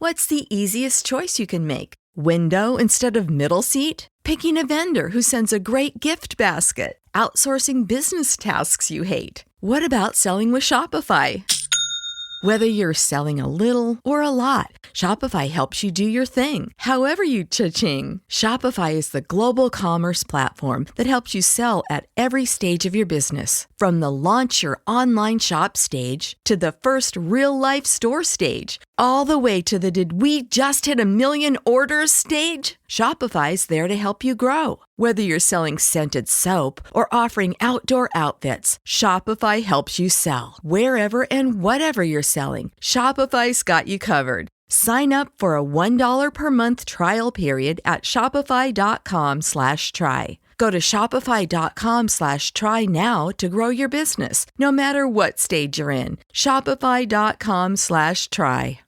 What's the easiest choice you can make? Window instead of middle seat? Picking a vendor who sends a great gift basket? Outsourcing business tasks you hate? What about selling with Shopify? Whether you're selling a little or a lot, Shopify helps you do your thing, however you cha-ching. Shopify is the global commerce platform that helps you sell at every stage of your business. From the launch your online shop stage to the first real-life store stage, all the way to the did we just hit a million orders stage. Shopify's there to help you grow. Whether you're selling scented soap or offering outdoor outfits, Shopify helps you sell. Wherever and whatever you're selling, Shopify's got you covered. Sign up for a $1 per month trial period at shopify.com/try. Go to shopify.com/try now to grow your business, no matter what stage you're in. Shopify.com/try.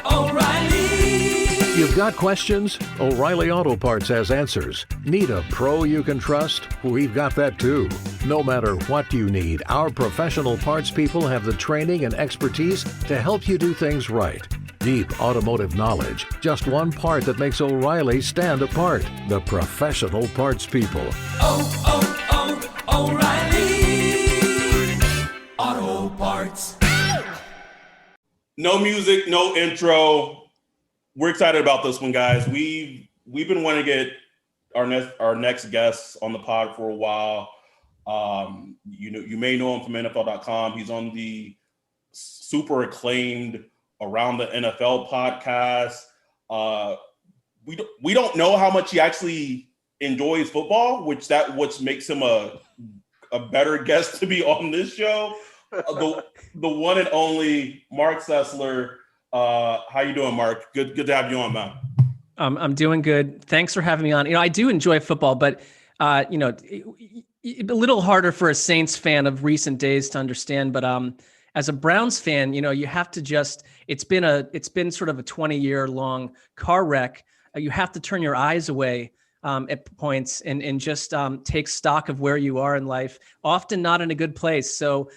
O'Reilly. You've got questions? O'Reilly Auto Parts has answers. Need a pro you can trust? We've got that too. No matter what you need, our professional parts people have the training and expertise to help you do things right. Deep automotive knowledge, just one part that makes O'Reilly stand apart. The professional parts people. O'Reilly Auto Parts. No music, no intro. We're excited about this one, guys. We've been wanting to get our next guest on the pod for a while. You may know him from NFL.com. He's on the super acclaimed Around the NFL podcast. We don't know how much he actually enjoys football, which makes him a better guest to be on this show. The one and only Marc Sessler. How you doing, Marc? Good to have you on, man. I'm doing good. Thanks for having me on. I do enjoy football, but a little harder for a Saints fan of recent days to understand. But as a Browns fan, you have to it's been sort of a 20-year long car wreck. You have to turn your eyes away at points and just take stock of where you are in life, often not in a good place. So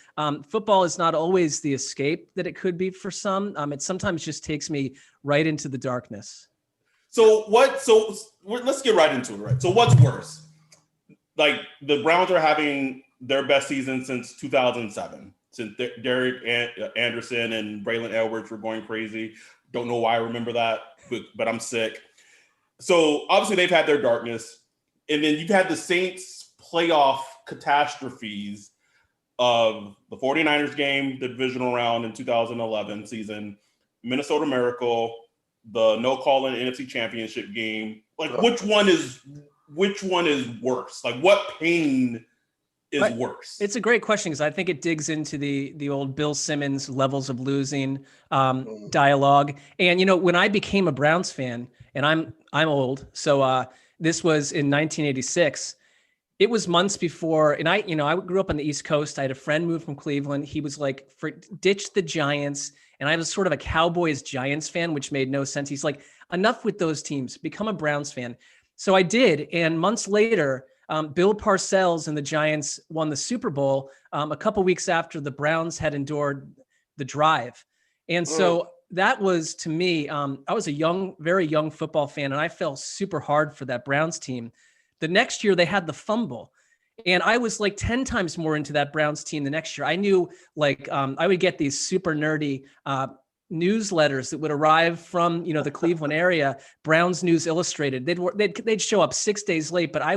football is not always the escape that it could be for some. It sometimes just takes me right into the darkness. So let's get right into it, right? So what's worse? Like, the Browns are having their best season since 2007, since Derek Anderson and Braylon Edwards were going crazy. Don't know why I remember that, but I'm sick. So obviously they've had their darkness, and then you've had the Saints playoff catastrophes of the 49ers game, the divisional round in 2011 season, Minnesota Miracle, the no call in NFC Championship game. Like, which one is worse? Like, what pain is worse? It's a great question, because I think it digs into the old Bill Simmons levels of losing dialogue. And when I became a Browns fan, and I'm old, so this was in 1986. It was months before, and I grew up on the East Coast. I had a friend move from Cleveland. He was like, ditch the Giants. And I was sort of a Cowboys Giants fan, which made no sense. He's like, enough with those teams, become a Browns fan. So I did. And months later, Bill Parcells and the Giants won the Super Bowl a couple weeks after the Browns had endured the drive. And so that was, to me, I was a very young football fan, and I fell super hard for that Browns team. The next year they had the fumble, and I was like 10 times more into that Browns team the next year. I knew, I would get these super nerdy newsletters that would arrive from, the Cleveland area, Browns News Illustrated. They'd show up 6 days late, but I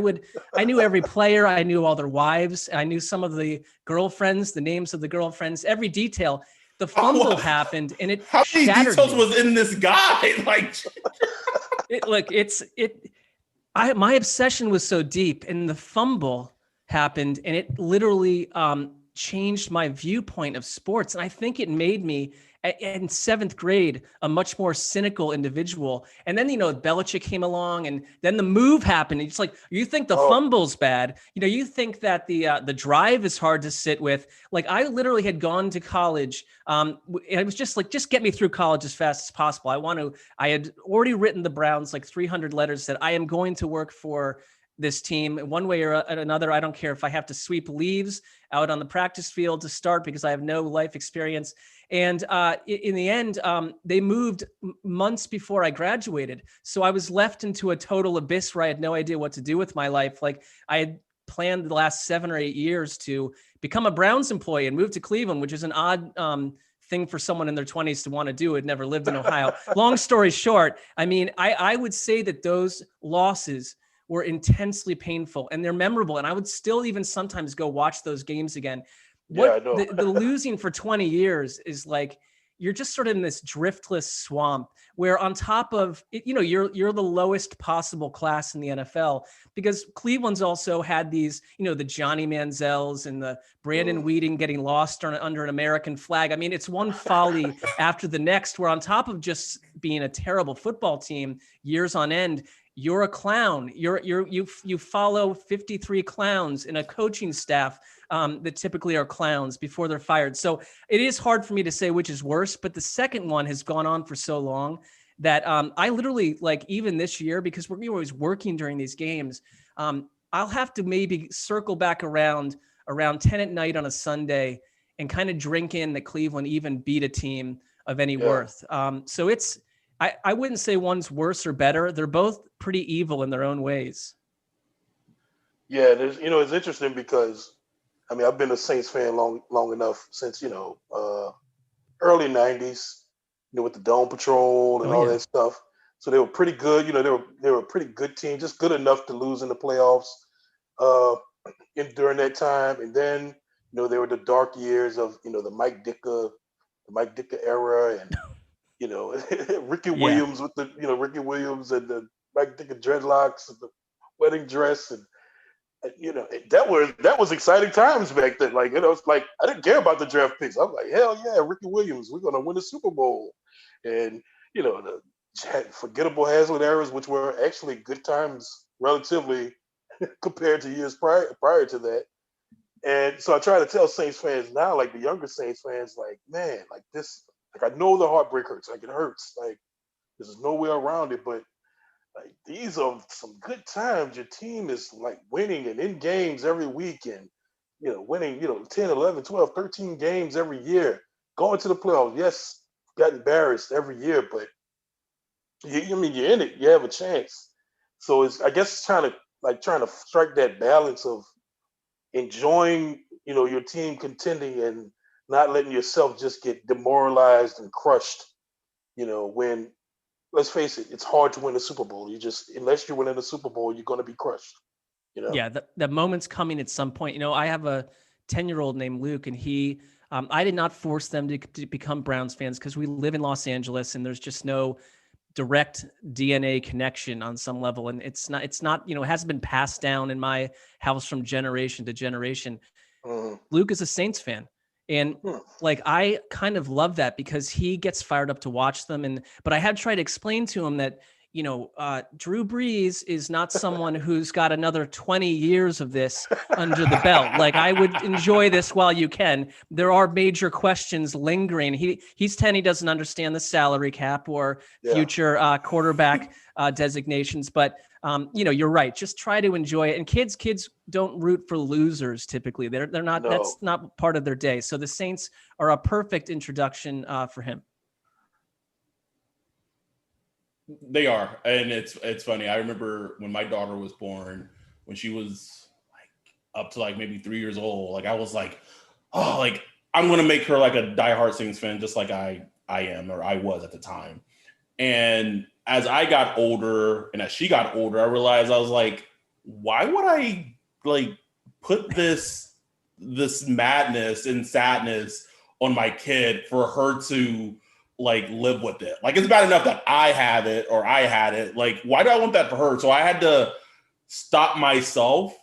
knew every player. I knew all their wives. I knew some of the girlfriends, the names of the girlfriends, every detail. The fumble happened, and it how many shattered details me. was in this guy? Like, my obsession was so deep, and the fumble happened, and it literally changed my viewpoint of sports. And I think it made me, in seventh grade, a much more cynical individual. And then, Belichick came along, and then the move happened. It's like, you think the fumble's bad. You think that the drive is hard to sit with. Like, I literally had gone to college. And it was just like, just get me through college as fast as possible. I had already written the Browns like 300 letters, said, I am going to work for this team one way or another. I don't care if I have to sweep leaves out on the practice field to start because I have no life experience. And in the end, they moved months before I graduated. So I was left into a total abyss where I had no idea what to do with my life. Like I had planned the last 7 or 8 years to become a Browns employee and move to Cleveland, which is an odd thing for someone in their 20s to want to do. Had never lived in Ohio. Long story short, I mean, I would say that those losses were intensely painful and they're memorable. And I would still even sometimes go watch those games again. What I know. the losing for 20 years is like, you're just sort of in this driftless swamp where on top of it, you know, you're the lowest possible class in the NFL because Cleveland's also had these, you know, the Johnny Manziels and the Brandon Weeding getting lost under an American flag. I mean, it's one folly after the next, where on top of just being a terrible football team years on end, you're a clown. You follow 53 clowns in a coaching staff that typically are clowns before they're fired. So it is hard for me to say which is worse, but the second one has gone on for so long that I literally, like, even this year, because we're always working during these games, I'll have to maybe circle back around 10 at night on a Sunday and kind of drink in that Cleveland even beat a team of any worth. So it's, I wouldn't say one's worse or better. They're both pretty evil in their own ways. Yeah, there's, you know, it's interesting because, I mean, I've been a Saints fan long enough since, you know, early 90s, you know, with the Dome Patrol and all that stuff. So they were pretty good. You know, they were a pretty good team, just good enough to lose in the playoffs during that time. And then, you know, there were the dark years of, you know, the Mike Ditka era, and you know, Ricky Williams with the, you know, Ricky Williams and the Mike Ditka dreadlocks and the wedding dress, and you know, that was exciting times back then. Like, you know, it's like I didn't care about the draft picks. I'm like, hell yeah, Ricky Williams, we're gonna win the Super Bowl, and you know, the forgettable Hazlitt eras, which were actually good times relatively compared to years prior to that. And so I try to tell Saints fans now, like the younger Saints fans, like, man, like this, like I know the heartbreak hurts, like it hurts, like there's no way around it, but like these are some good times. Your team is like winning and in games every week, and you know, winning, you know, 10, 11, 12, 13 games every year, going to the playoffs. Yes, got embarrassed every year, but I mean, you're in it, you have a chance. So it's, I guess it's trying to strike that balance of enjoying, you know, your team contending and not letting yourself just get demoralized and crushed, you know, when, let's face it, it's hard to win a Super Bowl. You just, unless you're winning a Super Bowl, you're going to be crushed, you know? Yeah, the moment's coming at some point. You know, I have a 10-year-old named Luke, and he, I did not force them to become Browns fans because we live in Los Angeles and there's just no direct DNA connection on some level. And it's not, you know, it hasn't been passed down in my house from generation to generation. Luke is a Saints fan. And like, I kind of love that because he gets fired up to watch them. But I have tried to explain to him that, you know, Drew Brees is not someone who's got another 20 years of this under the belt. Like, I would enjoy this while you can. There are major questions lingering. He's 10. He doesn't understand the salary cap or future quarterback designations. But, you know, you're right. Just try to enjoy it. And kids don't root for losers. Typically, they're not. No. That's not part of their day. So the Saints are a perfect introduction for him. They are, and it's funny. I remember when my daughter was born, when she was like up to like maybe 3 years old. Like I was like, oh, like I'm gonna make her like a diehard Saints fan, just like I am, or I was at the time. And as I got older, and as she got older, I realized I was like, why would I like put this madness and sadness on my kid for her to like live with it? Like, it's bad enough that I have it or I had it. Like, why do I want that for her? So I had to stop myself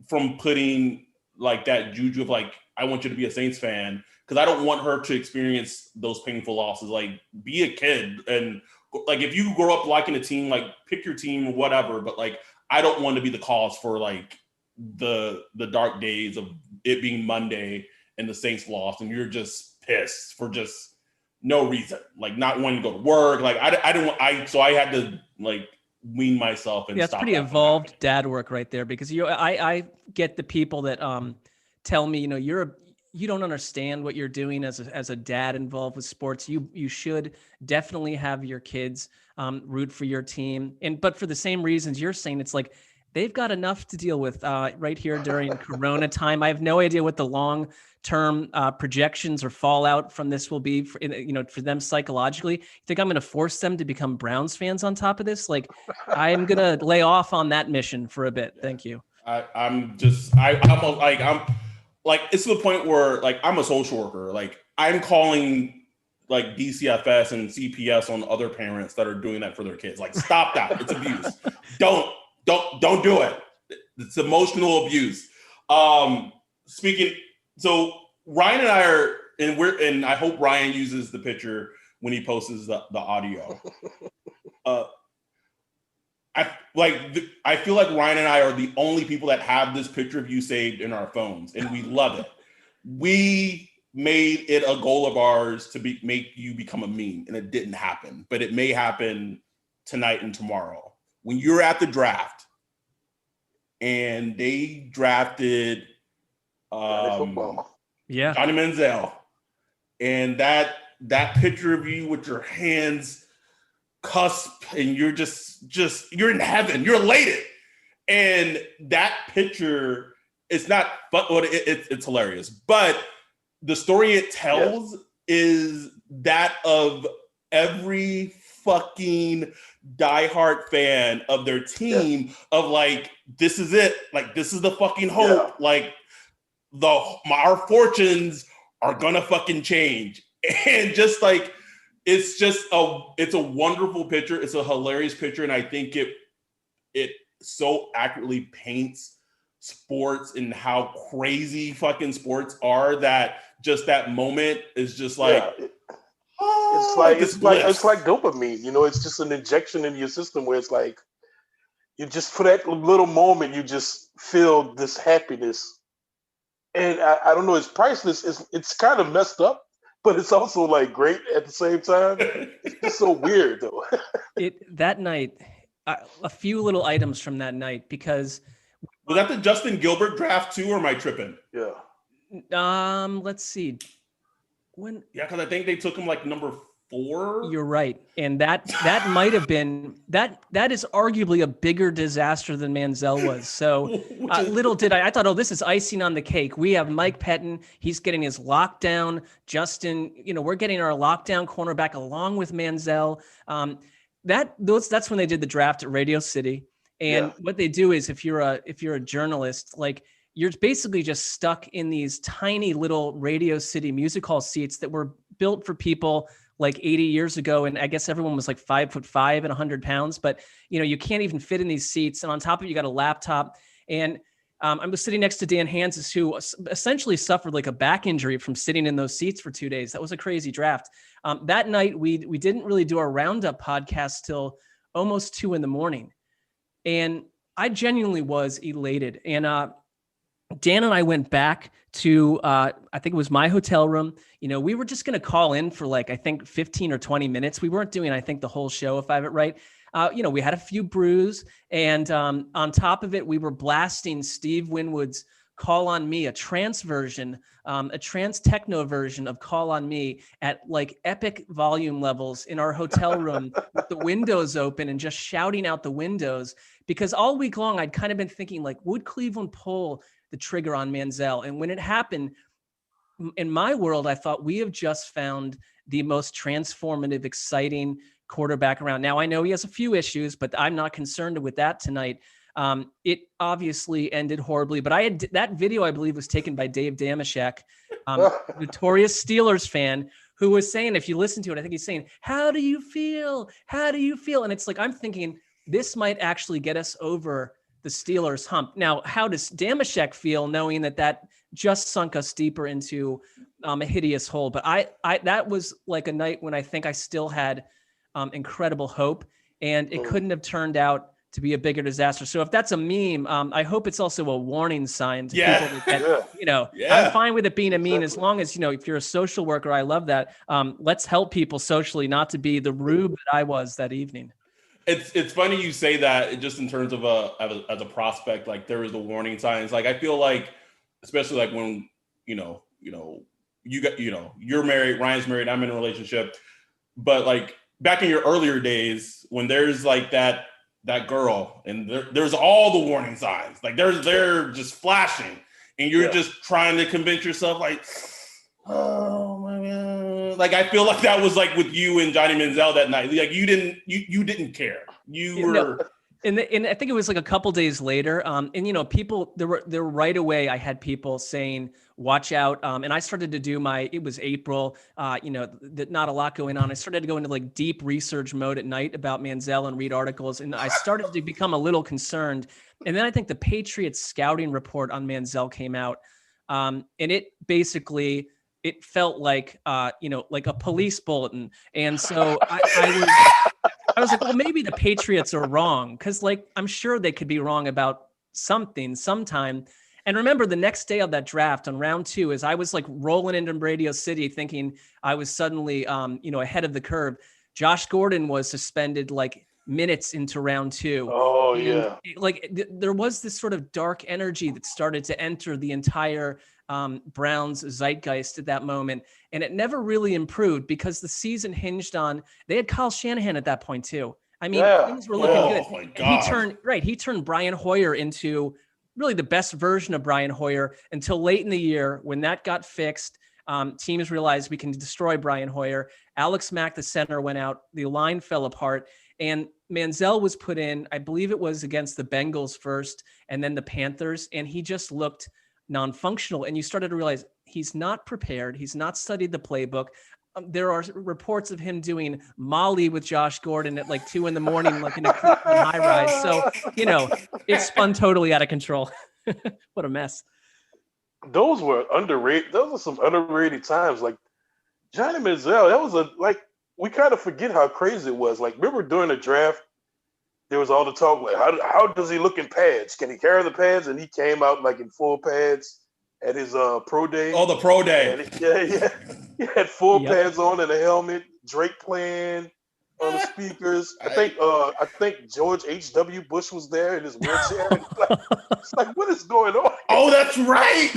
from putting like that juju of like, I want you to be a Saints fan, because I don't want her to experience those painful losses. Like, be a kid, and like if you grow up liking a team, like pick your team or whatever. But like, I don't want to be the cause for like the dark days of it being Monday and the Saints lost, and you're just pissed for just no reason, like not wanting to go to work. Like so I had to like wean myself and Yeah, it's stop pretty that from evolved happening. dad work right there, because I get the people that tell me, you don't understand what you're doing as a dad involved with sports. You should definitely have your kids root for your team, but for the same reasons you're saying, it's like they've got enough to deal with right here during Corona time. I have no idea what the long-term projections or fallout from this will be for them psychologically. You think I'm going to force them to become Browns fans on top of this? Like, I'm going to lay off on that mission for a bit. Thank you. I'm like, it's to the point where, like, I'm a social worker. Like, I'm calling like DCFS and CPS on other parents that are doing that for their kids. Like, stop that. It's abuse. Don't do it. It's emotional abuse. So Ryan and I are, and I hope Ryan uses the picture when he posts the audio. I feel like Ryan and I are the only people that have this picture of you saved in our phones, and we love it. We made it a goal of ours to make you become a meme, and it didn't happen, but it may happen tonight and tomorrow. When you're at the draft and they drafted Johnny Manziel, and that picture of you with your hands cusp, and you're just you're in heaven, you're elated, and that picture, it's not, but it's hilarious, but the story it tells is that of every fucking diehard fan of their team, of like, this is it, like, this is the fucking hope, like our fortunes are gonna fucking change. And just like, it's a wonderful picture. It's a hilarious picture. And I think it so accurately paints sports and how crazy fucking sports are, that just that moment is just like, it's like dopamine, it's just an injection in your system where it's like, you just, for that little moment, you just feel this happiness. And I don't know, it's priceless. It's kind of messed up, but it's also like great at the same time. It's just so weird though. That night, a few little items from that night, because was that the Justin Gilbert draft too, or am I tripping? Yeah. Let's see. Because I think they took him like number 4. You're right, and that might have been that is arguably a bigger disaster than Manziel was. So little did I thought, this is icing on the cake. We have Mike Pettin. He's getting his lockdown. Justin, we're getting our lockdown cornerback along with Manziel. That's when they did the draft at Radio City. And what they do is, if you're a journalist, like, you're basically just stuck in these tiny little Radio City music hall seats that were built for people like 80 years ago. And I guess everyone was like 5'5" and 100 pounds, but you can't even fit in these seats. And on top of it, you got a laptop. And I was sitting next to Dan Hansis, who essentially suffered like a back injury from sitting in those seats for 2 days. That was a crazy draft. That night, we didn't really do our roundup podcast till almost 2 a.m. And I genuinely was elated. And Dan and I went back to, I think it was my hotel room. We were just going to call in for like, I think 15 or 20 minutes. We weren't doing, I think, the whole show, if I have it right. We had a few brews, and on top of it, we were blasting Steve Winwood's Call on Me, a trance version, a trance techno version of Call on Me at like epic volume levels in our hotel room with the windows open, and just shouting out the windows, because all week long I'd kind of been thinking, like, would Cleveland pull the trigger on Manziel? And when it happened, in my world, I thought, we have just found the most transformative, exciting quarterback around. Now, I know he has a few issues, but I'm not concerned with that tonight. It obviously ended horribly, but that video, I believe, was taken by Dave Damashek, notorious Steelers fan, who was saying, if you listen to it, I think he's saying, how do you feel? How do you feel? And it's like, I'm thinking, this might actually get us over the Steelers hump. Now, how does Damashek feel, knowing that just sunk us deeper into a hideous hole? But I that was like a night when I think I still had incredible hope, and it couldn't have turned out to be a bigger disaster. So if that's a meme, I hope it's also a warning sign to people that, I'm fine with it being a meme, as long as, if you're a social worker, I love that. Let's help people socially, not to be the rube that I was that evening. It's funny you say that just in terms of as a prospect, like there is the warning signs. Like I feel like, especially like when, you're married, Ryan's married, I'm in a relationship, but like back in your earlier days when there's like that girl and there's all the warning signs, like they're just flashing and you're just trying to convince yourself like, oh my God. Like I feel like that was like with you and Johnny Manziel that night. Like you didn't care. You were. No. And I think it was like a couple days later. And people there were right away. I had people saying, "Watch out!" And I started to do it was April. Not a lot going on. I started to go into like deep research mode at night about Manziel and read articles, and I started to become a little concerned. And then I think the Patriots scouting report on Manziel came out, and it basically. It felt like, like a police bulletin. And so I was like, well, maybe the Patriots are wrong. Cause like, I'm sure they could be wrong about something sometime. And remember the next day of that draft on round 2, as I was like rolling into Radio City thinking I was suddenly, ahead of the curve. Josh Gordon was suspended like minutes into round 2. Oh, and yeah. There was this sort of dark energy that started to enter the entire Browns zeitgeist at that moment. And it never really improved because the season hinged on, they had Kyle Shanahan at that point too. I mean, things were looking good. My God. And he turned Brian Hoyer into really the best version of Brian Hoyer until late in the year when that got fixed. Teams realized we can destroy Brian Hoyer. Alex Mack, the center, went out. The line fell apart. And Manziel was put in, I believe it was against the Bengals first and then the Panthers. And he just looked non-functional. And you started to realize he's not prepared. He's not studied the playbook. There are reports of him doing Molly with Josh Gordon at like 2 a.m, like in a high rise. So, it spun totally out of control. What a mess. Those were underrated. Those were some underrated times. Like Johnny Manziel, that was we kind of forget how crazy it was. Like, remember during the draft, there was all the talk like, how does he look in pads? Can he carry the pads? And he came out like in full pads at his pro day. Oh, the pro day. He had full pads on and a helmet. Drake playing on the speakers. I think George H.W. Bush was there in his wheelchair. It's like, what is going on? Oh, that's right.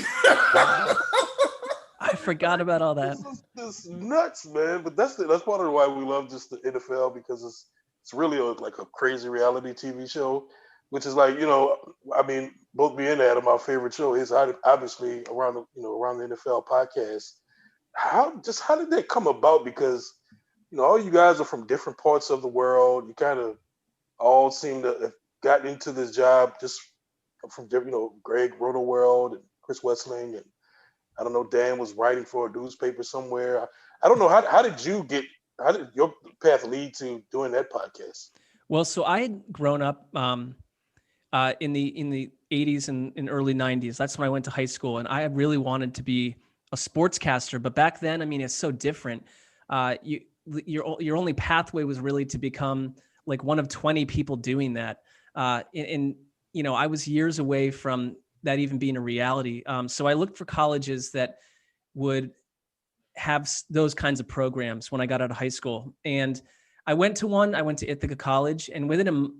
I forgot about all that. This is nuts, man. But that's part of why we love just the NFL, because it's really like a crazy reality TV show, which is like, I mean, both me and Adam, our favorite show is obviously around the NFL podcast. How did that come about? Because, all you guys are from different parts of the world. You kind of all seem to have gotten into this job just from different, Greg Rotoworld and Chris Wessling, and I don't know, Dan was writing for a newspaper somewhere. I don't know. How did your path lead to doing that podcast? Well, so I had grown up in the 80s and early 90s. That's when I went to high school, and I really wanted to be a sportscaster. But back then, I mean, it's so different. Your only pathway was really to become like one of 20 people doing that. And I was years away from that even being a reality. So I looked for colleges that would have those kinds of programs when I got out of high school. And I went to one. I went to Ithaca College, and within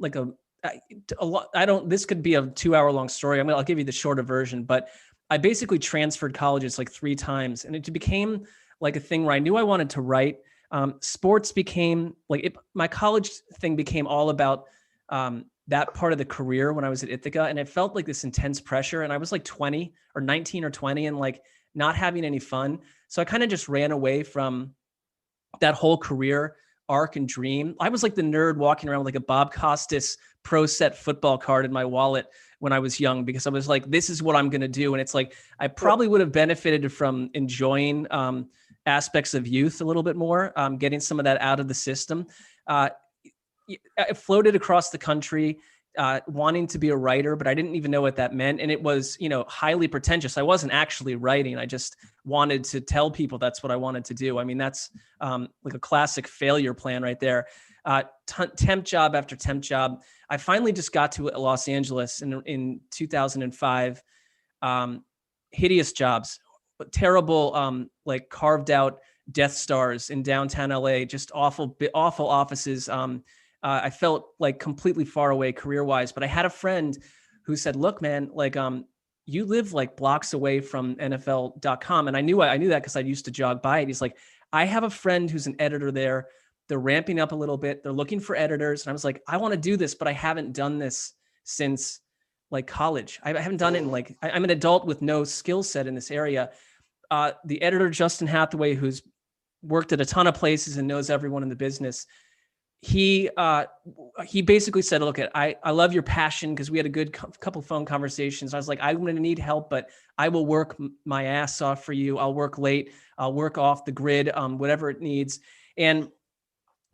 this could be a 2-hour long story. I'll give you the shorter version, but I basically transferred colleges like 3 times, and it became like a thing where I knew I wanted to write. Sports became my college thing became all about that part of the career when I was at Ithaca, and it felt like this intense pressure. And I was like 20 or 19 or 20 and like not having any fun. So I kind of just ran away from that whole career arc and dream. I was like the nerd walking around with like a Bob Costas Pro Set football card in my wallet when I was young, because I was like, this is what I'm going to do. And it's like, I probably would have benefited from enjoying aspects of youth a little bit more, getting some of that out of the system. I floated across the country wanting to be a writer, but I didn't even know what that meant. And it was, highly pretentious. I wasn't actually writing. I just wanted to tell people that's what I wanted to do. I mean, that's like a classic failure plan right there. Temp job after temp job. I finally just got to Los Angeles in 2005. Hideous jobs, terrible, like carved out Death Stars in downtown LA, just awful offices. I felt like completely far away career-wise. But I had a friend who said, look, man, like, you live like blocks away from NFL.com. And I knew that because I used to jog by it. He's like, I have a friend who's an editor there. They're ramping up a little bit. They're looking for editors. And I was like, I want to do this, but I haven't done this since like college. I haven't done it in like, I'm an adult with no skill set in this area. The editor, Justin Hathaway, who's worked at a ton of places and knows everyone in the business, he basically said, look, I love your passion, because we had a good couple phone conversations. I was like, I'm going to need help, but I will work my ass off for you. I'll work late. I'll work off the grid, whatever it needs. And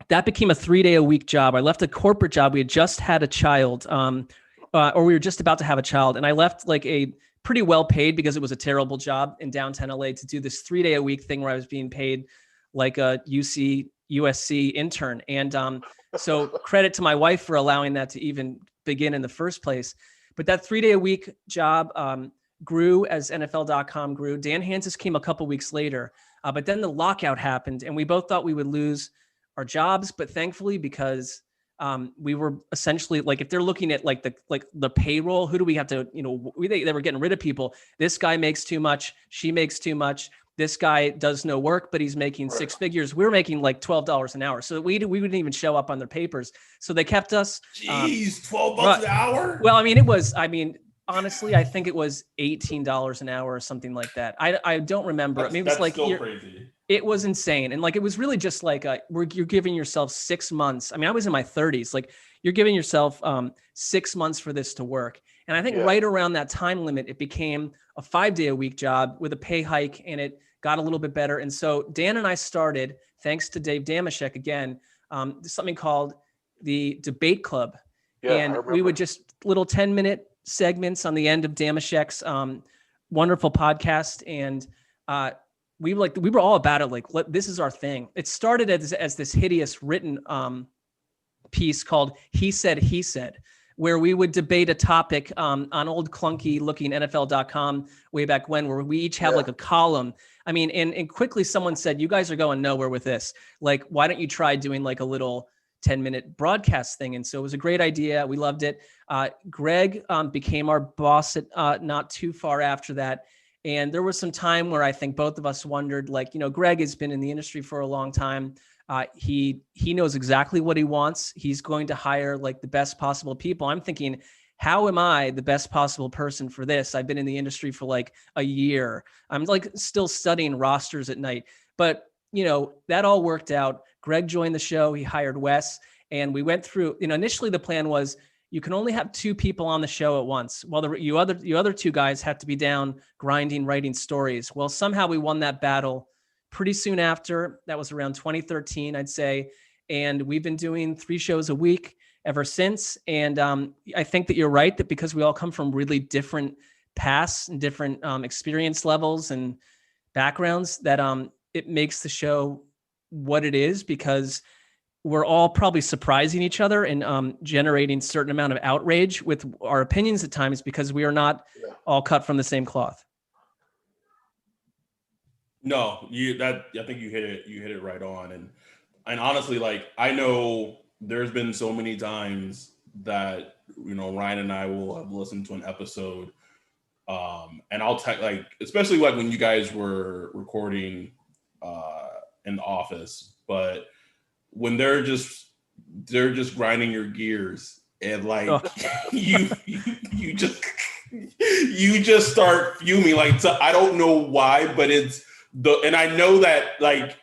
that became a 3-day-a-week job. I left a corporate job. We had just had a child, or we were just about to have a child. And I left like a pretty well paid, because it was a terrible job in downtown LA, to do this 3-day-a-week thing where I was being paid like a USC intern. And so credit to my wife for allowing that to even begin in the first place. But that 3-day-a-week job grew as NFL.com grew. Dan Hansis came a couple weeks later, but then the lockout happened, and we both thought we would lose our jobs. But thankfully, because we were essentially like, if they're looking at like the payroll, who do we have to, they were getting rid of people. This guy makes too much. She makes too much. This guy does no work, but he's making 6 figures. We were making like $12 an hour. So we wouldn't even show up on their papers. So they kept us. Jeez, $12 an hour? Well, honestly, I think it was $18 an hour or something like that. I don't remember. It was like, still crazy. It was insane. And like, it was really just like, you're giving yourself 6 months. I was in my 30s. Like, you're giving yourself 6 months for this to work. And I think right around that time limit, it became a 5-day-a-week job with a pay hike, and it got a little bit better. And so Dan and I started, thanks to Dave Damashek again, something called the Debate Club. And we would just little 10-minute segments on the end of Damashek's wonderful podcast. And we were all about it. Like, this is our thing. It started as this hideous written piece called He Said, where we would debate a topic on old clunky looking NFL.com way back when, where we each have like a column. And quickly someone said, you guys are going nowhere with this. Like, why don't you try doing like a little 10-minute broadcast thing? And so it was a great idea. We loved it. Greg became our boss at not too far after that. And there was some time where I think both of us wondered, like, Greg has been in the industry for a long time. He knows exactly what he wants. He's going to hire like the best possible people. I'm thinking, how am I the best possible person for this? I've been in the industry for like a year. I'm like still studying rosters at night, but that all worked out. Greg joined the show. He hired Wes, and we went through, initially the plan was you can only have 2 people on the show at once. While you other 2 guys have to be down grinding, writing stories. Well, somehow we won that battle pretty soon after. That was around 2013, I'd say. And we've been doing 3 shows a week ever since. And I think that you're right, that because we all come from really different paths and different experience levels and backgrounds, that it makes the show what it is, because we're all probably surprising each other and generating a certain amount of outrage with our opinions at times, because we are not all cut from the same cloth. No, I think you hit it right on. And honestly, like, I know there's been so many times that, Ryan and I will have listened to an episode, and I'll like, especially like when you guys were recording in the office, but when they're just grinding your gears, and like you just start fuming. Like, I don't know why, but and I know that like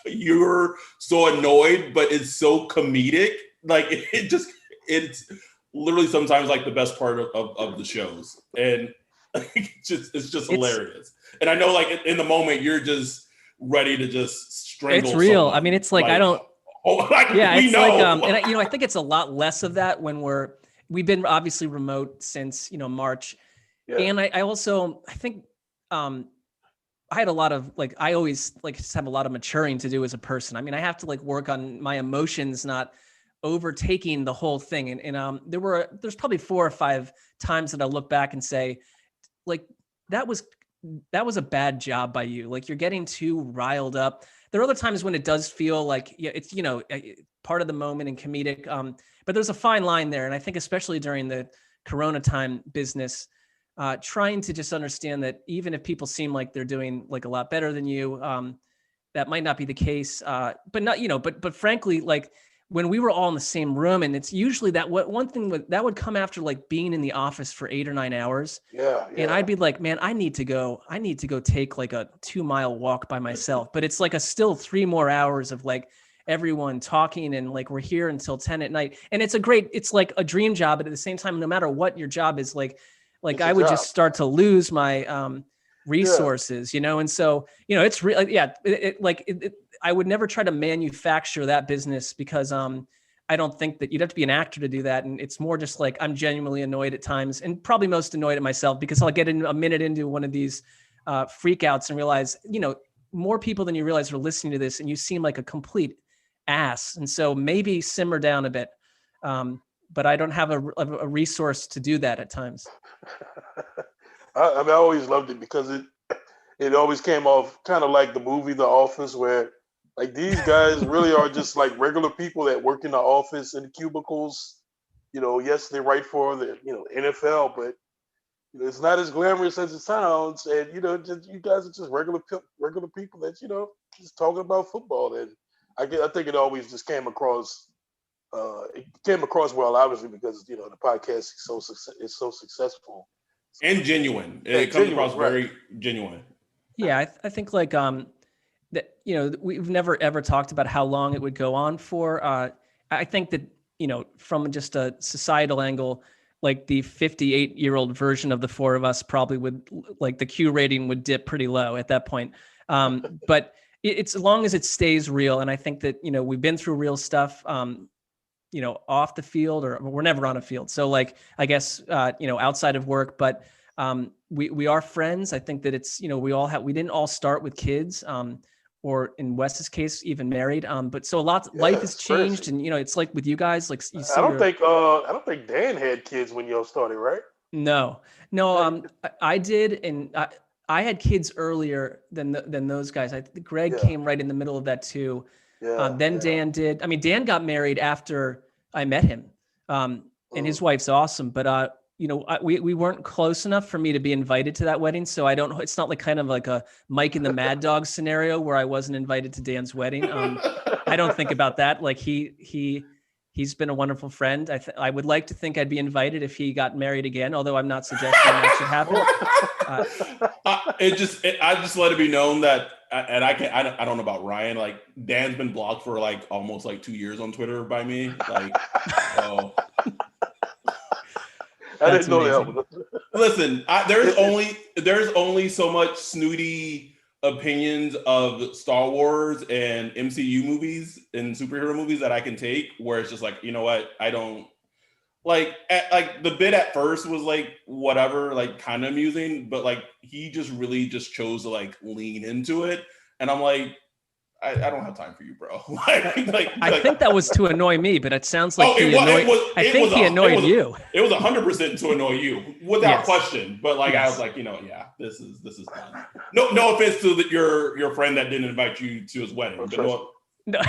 you're so annoyed, but it's so comedic. Like, it's literally sometimes like the best part of the shows, and it's just hilarious. And I know, like, in the moment you're just ready to just strangle. It's real. Someone. It's like I don't. We know. Like, and I think it's a lot less of that when we've been obviously remote since March, and I also think I had a lot of like, I always like just have a lot of maturing to do as a person. I have to like work on my emotions not overtaking the whole thing, and there's probably 4 or 5 times that I look back and say, like, that was that was a bad job by you. Like you're getting too riled up. There are other times when it does feel like, yeah, it's, part of the moment and comedic. But there's a fine line there. And I think especially during the Corona time business, trying to just understand that even if people seem like they're doing like a lot better than you, that might not be the case. But not, but frankly, like when we were all in the same room, and it's usually that one thing that would come after like being in the office for 8 or 9 hours. Yeah. And I'd be like, man, I need to go take like a 2-mile walk by myself. But it's like still 3 more hours of like everyone talking, and like we're here until 10 at night. And it's like a dream job. But at the same time, no matter what your job is, like I would just start to lose my resources, and so, it's really, I would never try to manufacture that business because I don't think that you'd have to be an actor to do that. And it's more just like, I'm genuinely annoyed at times, and probably most annoyed at myself because I'll get in a minute into one of these freakouts and realize, more people than you realize are listening to this, and you seem like a complete ass. And so maybe simmer down a bit. But I don't have a resource to do that at times. I always loved it because it always came off kind of like the movie The Office, where like these guys really are just like regular people that work in the office in the cubicles. Yes, they write for the NFL, but it's not as glamorous as it sounds. And you guys are just regular people that just talking about football. And I think it always just came across. It came across well, obviously, because the podcast is so successful and genuine. It comes across very genuine. Yeah, I think like that. We've never ever talked about how long it would go on for. I think that from just a societal angle, like the 58-year-old version of the four of us probably would, like, the Q rating would dip pretty low at that point. But it's as long as it stays real, and I think that we've been through real stuff. Off the field, or we're never on a field. So like, I guess, outside of work, but we are friends. I think that it's, we didn't all start with kids, or in Wes's case, even married. But so life has changed. Crazy. And, it's like with you guys, like, I don't think Dan had kids when y'all started, right? No. I did. And I had kids earlier than those guys. Greg came right in the middle of that too. Then Dan did. I mean, Dan got married after I met him, and his wife's awesome. But we weren't close enough for me to be invited to that wedding. So I don't know. It's not like kind of like a Mike and the Mad Dog scenario where I wasn't invited to Dan's wedding. I don't think about that. Like he's been a wonderful friend. I would like to think I'd be invited if he got married again, although I'm not suggesting that should happen. I just let it be known that. And I don't know about Ryan. Like, Dan's been blocked for like almost like 2 years on Twitter by me. Like, so I didn't know that. Listen, there's only so much snooty opinions of Star Wars and MCU movies and superhero movies that I can take, where it's just like, you know what, I don't like the bit at first was like whatever, like kind of amusing, but like he just really just chose to like lean into it, and I'm like, I don't have time for you, bro. I think that was to annoy me, but it sounds like he annoyed you. It was 100% to annoy you, without question. But like, I was like, this is done. No offense to your friend that didn't invite you to his wedding. No.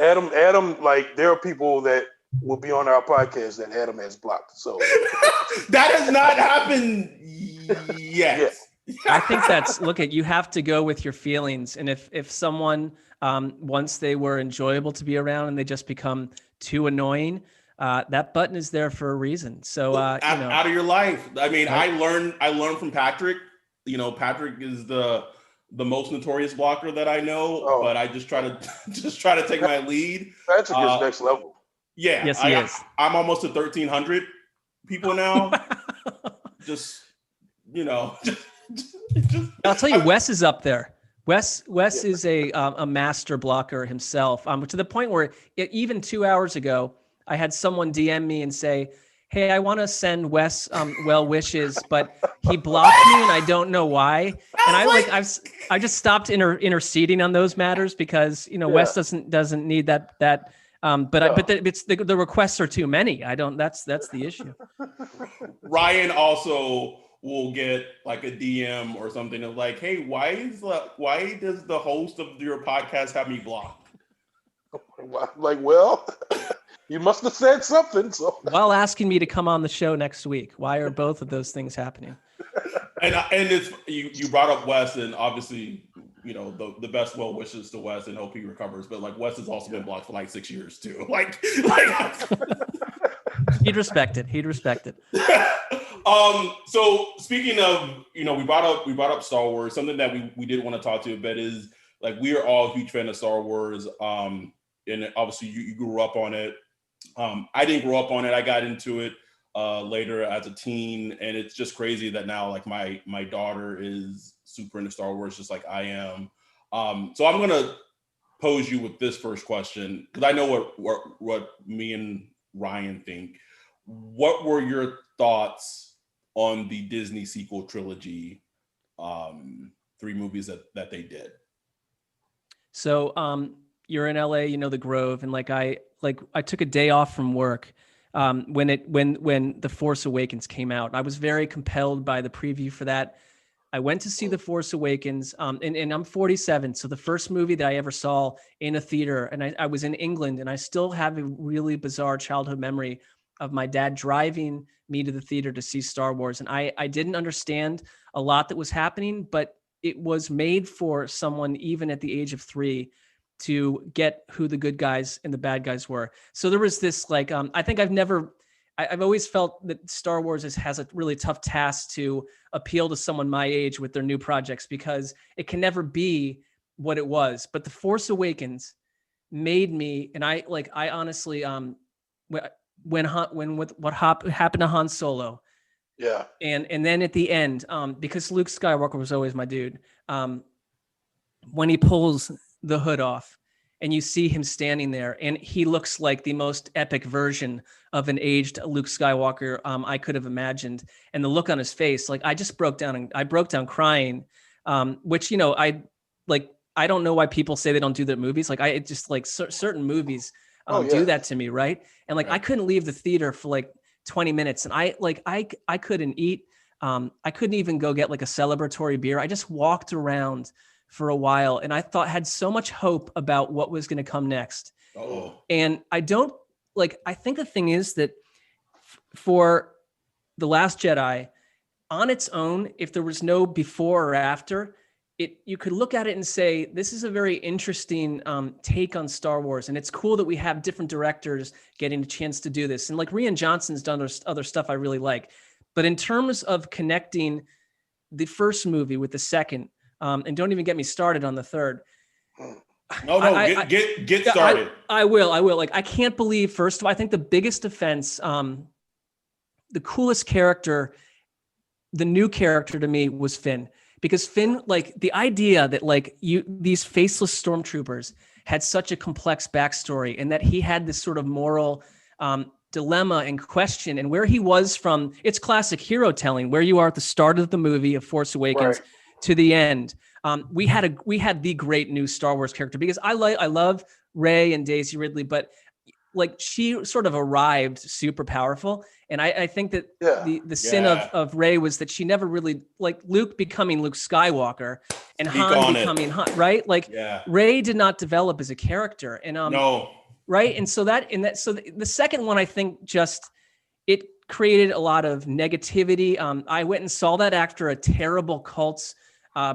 Adam, like, there are people that will be on our podcast that Adam has blocked. So that has not happened yet. Yeah. I think you have to go with your feelings. And if someone, once they were enjoyable to be around and they just become too annoying, that button is there for a reason. So, out of your life. I mean, right? I learned from Patrick. Patrick is the most notorious blocker that I know, but I just try to take my lead. Patrick is next level. Yeah. Yes, he is. I'm almost to 1,300 people now. I'll tell you, Wes is up there. Wes is a master blocker himself, to the point where even 2 hours ago, I had someone DM me and say, hey, I want to send Wes well wishes, but he blocked me and I don't know why. And I just stopped interceding on those matters because, Wes doesn't need that. But the requests are too many. That's the issue. Ryan also will get like a DM or something of like, hey, why does the host of your podcast have me blocked? I'm like, well, you must have said something. So while asking me to come on the show next week, why are both of those things happening? And it's you brought up Wes, and obviously, you know, the best well wishes to Wes and hope he recovers. But like Wes has also been blocked for like 6 years too. Like He'd respect it. So speaking of, you know, we brought up Star Wars. Something that we did want to talk to you a bit is like we are all huge fan of Star Wars. And obviously you grew up on it. I didn't grow up on it. I got into it later as a teen, and it's just crazy that now like my daughter is super into Star Wars just like I am. So I'm gonna pose you with this first question because I know what me and Ryan think. What were your thoughts on the Disney sequel trilogy, 3 movies that they did? So you're in LA, you know, the Grove, and I took a day off from work when The Force Awakens came out. I was very compelled by the preview for that. I went to see The Force Awakens, and I'm 47, so the first movie that I ever saw in a theater, and I was in England, and I still have a really bizarre childhood memory of my dad driving me to the theater to see Star Wars, and I didn't understand a lot that was happening, but it was made for someone even at the age of 3 to get who the good guys and the bad guys were. So there was this I think I've always felt that Star Wars has a really tough task to appeal to someone my age with their new projects because it can never be what it was. But The Force Awakens made me, and I honestly, when what happened to Han Solo, yeah, and then at the end, because Luke Skywalker was always my dude, when he pulls the hood off and you see him standing there and he looks like the most epic version of an aged Luke Skywalker I could have imagined, and the look on his face, like I just broke down crying, which, you know, I don't know why people say they don't do that movies. Like I just like certain movies do that to me, right? And like I couldn't leave the theater for like 20 minutes, and I couldn't eat, I couldn't even go get like a celebratory beer. I just walked around for a while, and I had so much hope about what was going to come next. And I think the thing is that for The Last Jedi on its own, if there was no before or after, you could look at it and say, this is a very interesting take on Star Wars. And it's cool that we have different directors getting a chance to do this. And like Rian Johnson's done other stuff I really like. But in terms of connecting the first movie with the second, and don't even get me started on the third. Get started. I will. Like, I can't believe, first of all, I think the biggest offense, the coolest character, the new character to me was Finn. Because Finn, like the idea that like these faceless stormtroopers had such a complex backstory, and that he had this sort of moral dilemma and question, and where he was from, it's classic hero telling, where you are at the start of the movie of Force Awakens to the end. We had the great new Star Wars character, because I love Rey and Daisy Ridley, but like she sort of arrived super powerful. And I think that the sin of Rey was that she never really, like Luke becoming Luke Skywalker and Han becoming Han, right? Like Rey did not develop as a character. And no. Right. And so the second one, I think it created a lot of negativity. I went and saw that after a terrible Colts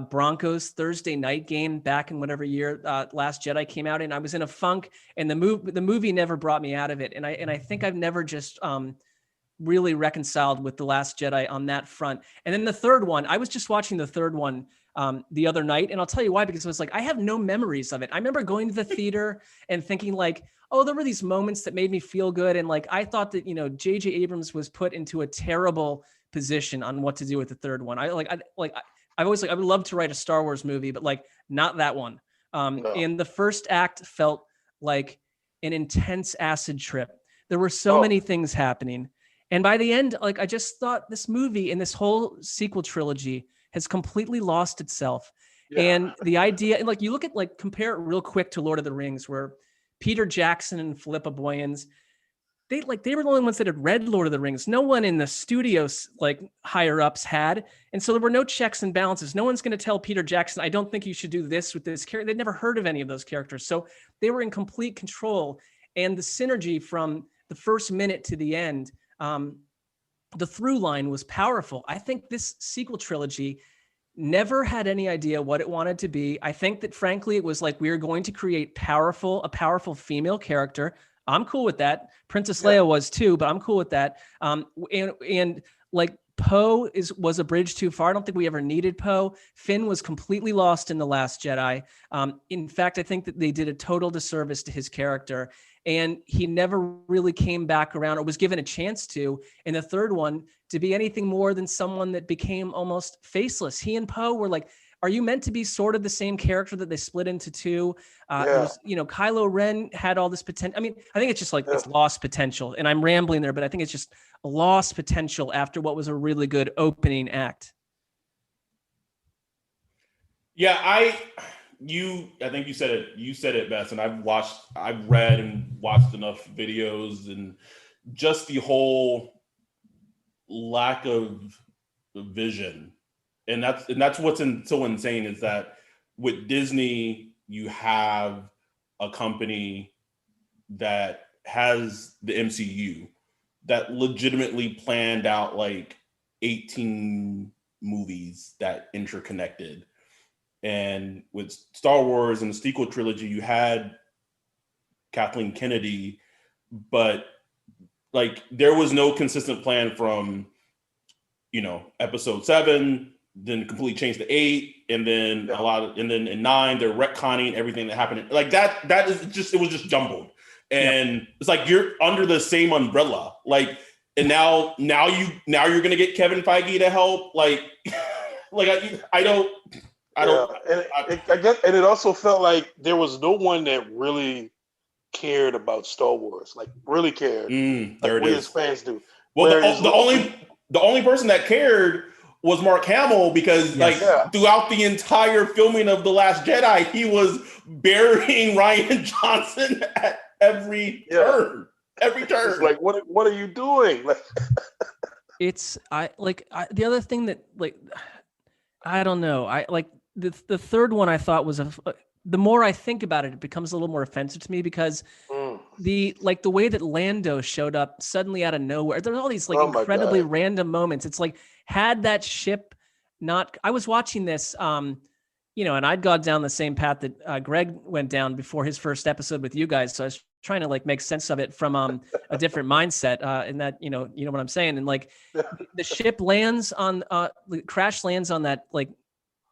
Broncos Thursday night game back in whatever year Last Jedi came out, and I was in a funk, and the movie never brought me out of it. And I think I've never just really reconciled with The Last Jedi on that front. And then the third one, I was just watching the third one the other night, and I'll tell you why, because it was like, I have no memories of it. I remember going to the theater and thinking like, oh, there were these moments that made me feel good. And like, I thought that, you know, J.J. Abrams was put into a terrible position on what to do with the third one. I've always I would love to write a Star Wars movie, but like not that one. And the first act felt like an intense acid trip. There were so many things happening. And by the end, like, I just thought this movie and this whole sequel trilogy has completely lost itself. And the idea, and like, you look at, like, compare it real quick to Lord of the Rings, where Peter Jackson and Philippa Boyens, they were the only ones that had read Lord of the Rings. No one in the studios, like higher ups, had. And so there were no checks and balances. No one's going to tell Peter Jackson, I don't think you should do this with this character. They'd never heard of any of those characters. So they were in complete control. And the synergy from the first minute to the end, the through line was powerful. I think this sequel trilogy never had any idea what it wanted to be. I think that frankly, it was like, we are going to create a powerful female character. I'm cool with that. Princess Leia was too, but I'm cool with that. And like Poe was a bridge too far. I don't think we ever needed Poe. Finn was completely lost in The Last Jedi. In fact, I think that they did a total disservice to his character, and he never really came back around or was given a chance to, in the third one, to be anything more than someone that became almost faceless. He and Poe were like, are you meant to be sort of the same character that they split into two? Kylo Ren had all this potential. I mean, I think it's just like it's lost potential, and I'm rambling there, but I think it's just a lost potential after what was a really good opening act. Yeah, I think you said it best, and I've read and watched enough videos, and just the whole lack of vision. And that's what's so insane, is that with Disney, you have a company that has the MCU that legitimately planned out like 18 movies that interconnected. And with Star Wars and the sequel trilogy, you had Kathleen Kennedy, but like there was no consistent plan from, episode 7, then completely changed to 8, and then and then in 9 they're retconning everything that happened. Like that is just, it was just jumbled, and it's like you're under the same umbrella. Like, and now you're gonna get Kevin Feige to help. Like, I don't. I guess, and it also felt like there was no one that really cared about Star Wars. Like really cared. There like it is. As fans do. Well, the only person that cared was Mark Hamill, because throughout the entire filming of The Last Jedi, he was burying Rian Johnson at every turn. Every turn. It's like, what are you doing? The other thing that, like, I don't know. I like the third one I thought was the more I think about it, it becomes a little more offensive to me, because the way that Lando showed up suddenly out of nowhere, there's all these incredibly random moments. It's like, had that ship not, I was watching this, and I'd gone down the same path that Greg went down before his first episode with you guys. So I was trying to make sense of it from a different mindset, and that, you know what I'm saying. And the ship lands on, crash lands on that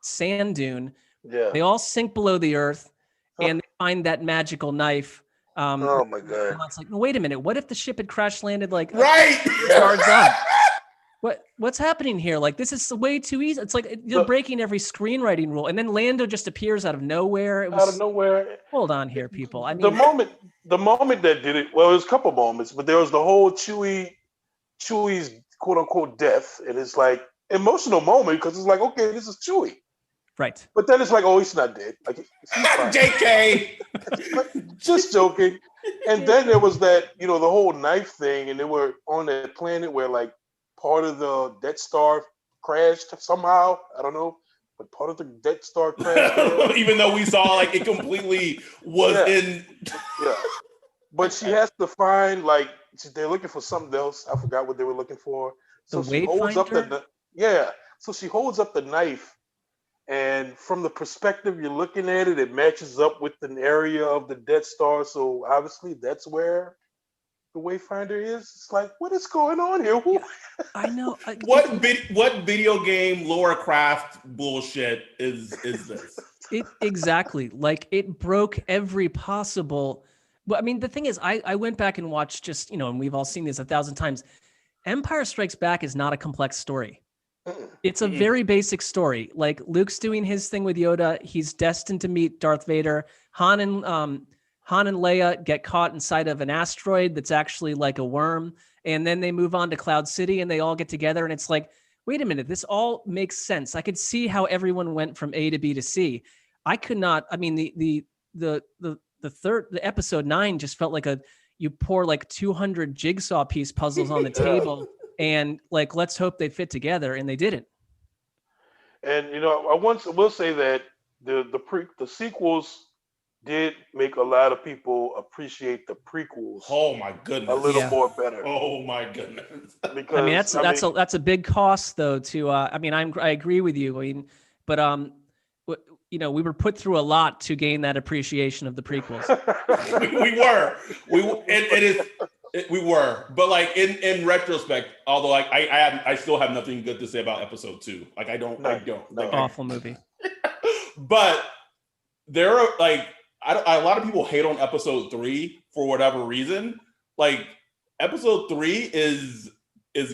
sand dune. Yeah. They all sink below the earth, and they find that magical knife. Oh my God. It's like, wait a minute. What if the ship had crash landed right? Yards up? What's happening here? This is way too easy. It's like you're breaking every screenwriting rule, and then Lando just appears out of nowhere. Out of nowhere. Hold on here, people. I mean, the moment that did it. Well, it was a couple moments, but there was the whole Chewie's quote unquote death, and it's like emotional moment, because it's like, okay, this is Chewie, right? But then it's like, oh, he's not dead. JK, just joking. And then there was that, the whole knife thing, and they were on that planet where part of the Death Star crashed somehow. I don't know, but part of the Death Star crashed. Even though we saw it completely was in. Yeah, but she has to find they're looking for something else. I forgot what they were looking for. So she holds up So she holds up the knife, and from the perspective you're looking at it, it matches up with an area of the Death Star. So obviously that's where the Wayfinder is. It's like, what is going on here? Yeah, I know. What video game Laura Croft bullshit is this? Exactly. It broke every possible. But I mean, the thing is, I went back and watched just, and we've all seen this 1,000 times. Empire Strikes Back is not a complex story. It's a very basic story. Luke's doing his thing with Yoda. He's destined to meet Darth Vader. Han and Leia get caught inside of an asteroid that's actually like a worm. And then they move on to Cloud City, and they all get together. And it's like, wait a minute, this all makes sense. I could see how everyone went from A to B to C. I could not. I mean, the episode 9 just felt like a you pour like 200 jigsaw piece puzzles on the table and like, let's hope they fit together, and they didn't. And I will say that the sequels did make a lot of people appreciate the prequels. Oh my goodness, a little more better. Oh my goodness. Because I mean, that's a big cost though. I agree with you. I mean, but we were put through a lot to gain that appreciation of the prequels. we were, but like in retrospect, although like I still have nothing good to say about episode 2. Like I don't. Awful movie. But there are like a lot of people hate on episode 3 for whatever reason. Like episode 3 is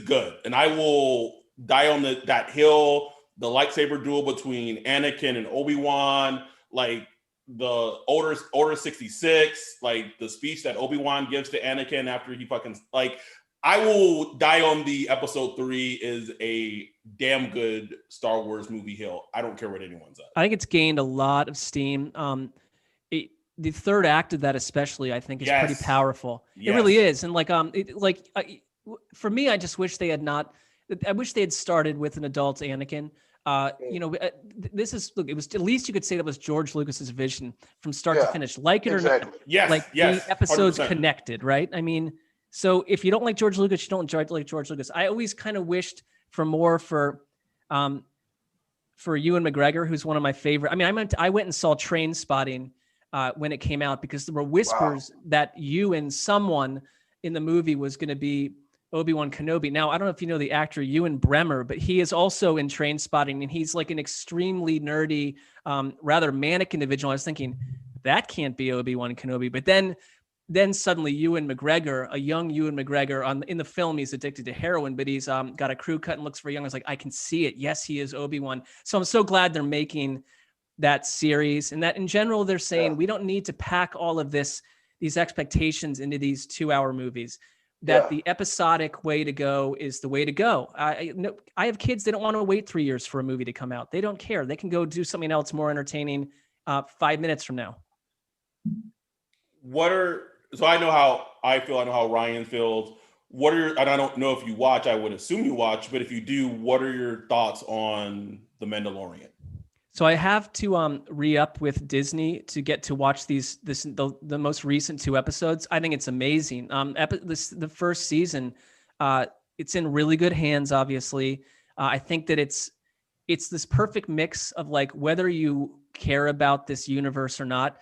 good, and I will die on that hill. The lightsaber duel between Anakin and Obi-Wan, like the Order 66, like the speech that Obi-Wan gives to Anakin after he fucking like. I will die on the episode 3 is a damn good Star Wars movie hill. I don't care what anyone says. I think it's gained a lot of steam. The third act of that, especially, I think is pretty powerful. Yes. It really is, and for me, I just wish they had not. I wish they had started with an adult Anakin. It was at least you could say that was George Lucas's vision from start to finish. Like it or not, the episodes 100%. Connected, right? I mean, so if you don't like George Lucas, you don't like George Lucas. I always kind of wished for more for Ewan McGregor, who's one of my favorite. I mean, I went and saw Train Spotting when it came out because there were whispers that Ewan, someone in the movie, was going to be Obi-Wan Kenobi. Now, I don't know if you know the actor Ewan Bremer, but he is also in Train Spotting, and he's like an extremely nerdy, rather manic individual. I was thinking, that can't be Obi-Wan Kenobi. But then suddenly Ewan McGregor, a young Ewan McGregor, in the film, he's addicted to heroin, but he's got a crew cut and looks very young. I was like, I can see it. Yes, he is Obi-Wan. So I'm so glad they're making that series, and that in general, they're saying we don't need to pack all of these expectations into these 2-hour movies. That the episodic way to go is the way to go. I have kids, they don't want to wait 3 years for a movie to come out. They don't care. They can go do something else more entertaining 5 minutes from now. So I know how I feel. I know how Ryan feels. And I don't know if you watch, I would assume you watch, but if you do, what are your thoughts on The Mandalorian? So I have to re-up with Disney to get to watch the most recent 2 episodes. I think it's amazing. The first season, it's in really good hands. Obviously, I think that it's this perfect mix of like whether you care about this universe or not.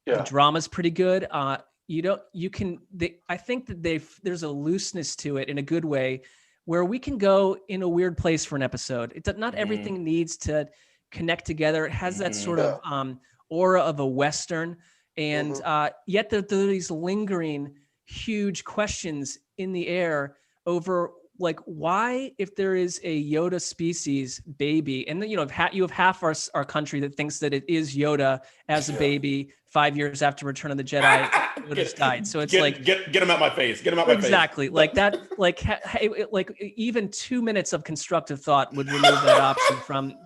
Yeah. The drama's pretty good. I think that there's a looseness to it in a good way, where we can go in a weird place for an episode. Not everything needs to connect together. It has that sort of aura of a Western, and yet there are these lingering huge questions in the air over like why, if there is a Yoda species baby, and then you have half our country that thinks that it is Yoda as a baby 5 years after Return of the Jedi, Yoda's died. So it's get him out my face. Get him out my face. Exactly. Like that. Like even 2 minutes of constructive thought would remove that option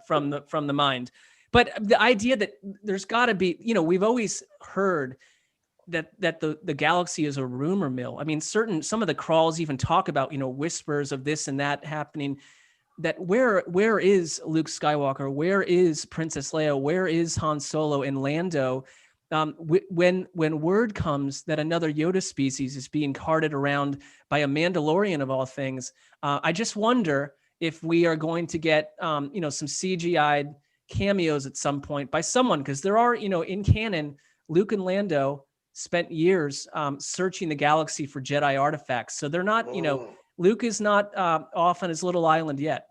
from the mind. But the idea that there's got to be, we've always heard that the galaxy is a rumor mill. I mean, some of the crawls even talk about, whispers of this and that happening. That where is Luke Skywalker? Where is Princess Leia? Where is Han Solo and Lando? When word comes that another Yoda species is being carted around by a Mandalorian of all things, I just wonder if we are going to get some CGI'd cameos at some point by someone, because there are, in canon, Luke and Lando spent years searching the galaxy for Jedi artifacts. So they're not, Luke is not off on his little island yet.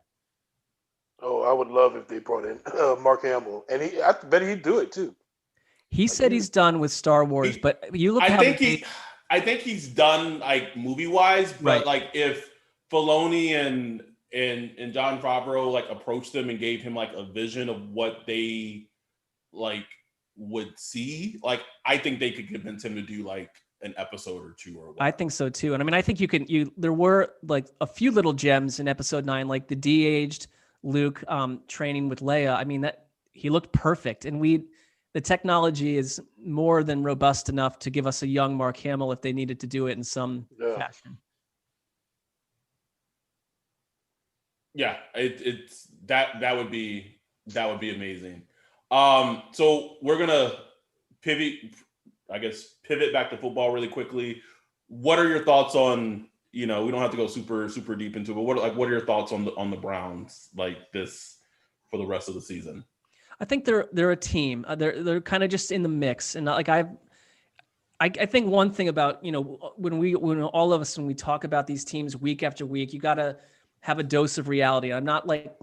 Oh, I would love if they brought in Mark Hamill, and I bet he'd do it too. He said he's done with Star Wars, but you look. I think he's done like movie wise, but right. Like if Filoni and Jon Favreau like approached him and gave him like a vision of what they like would see, like I think they could convince him to do like an episode or 2 or whatever. I think so too, and I mean I think there were like a few little gems in episode 9, like the de-aged Luke training with Leia. I mean that he looked perfect, and the technology is more than robust enough to give us a young Mark Hamill if they needed to do it in some fashion. Yeah, it's that would be amazing. So we're gonna pivot back to football really quickly. What are your thoughts on, we don't have to go super deep into it, but what are your thoughts on the Browns like this for the rest of the season? I think they're a team. They're kind of just in the mix, and like I think one thing about when all of us, when we talk about these teams week after week, you got to have a dose of reality. I'm not like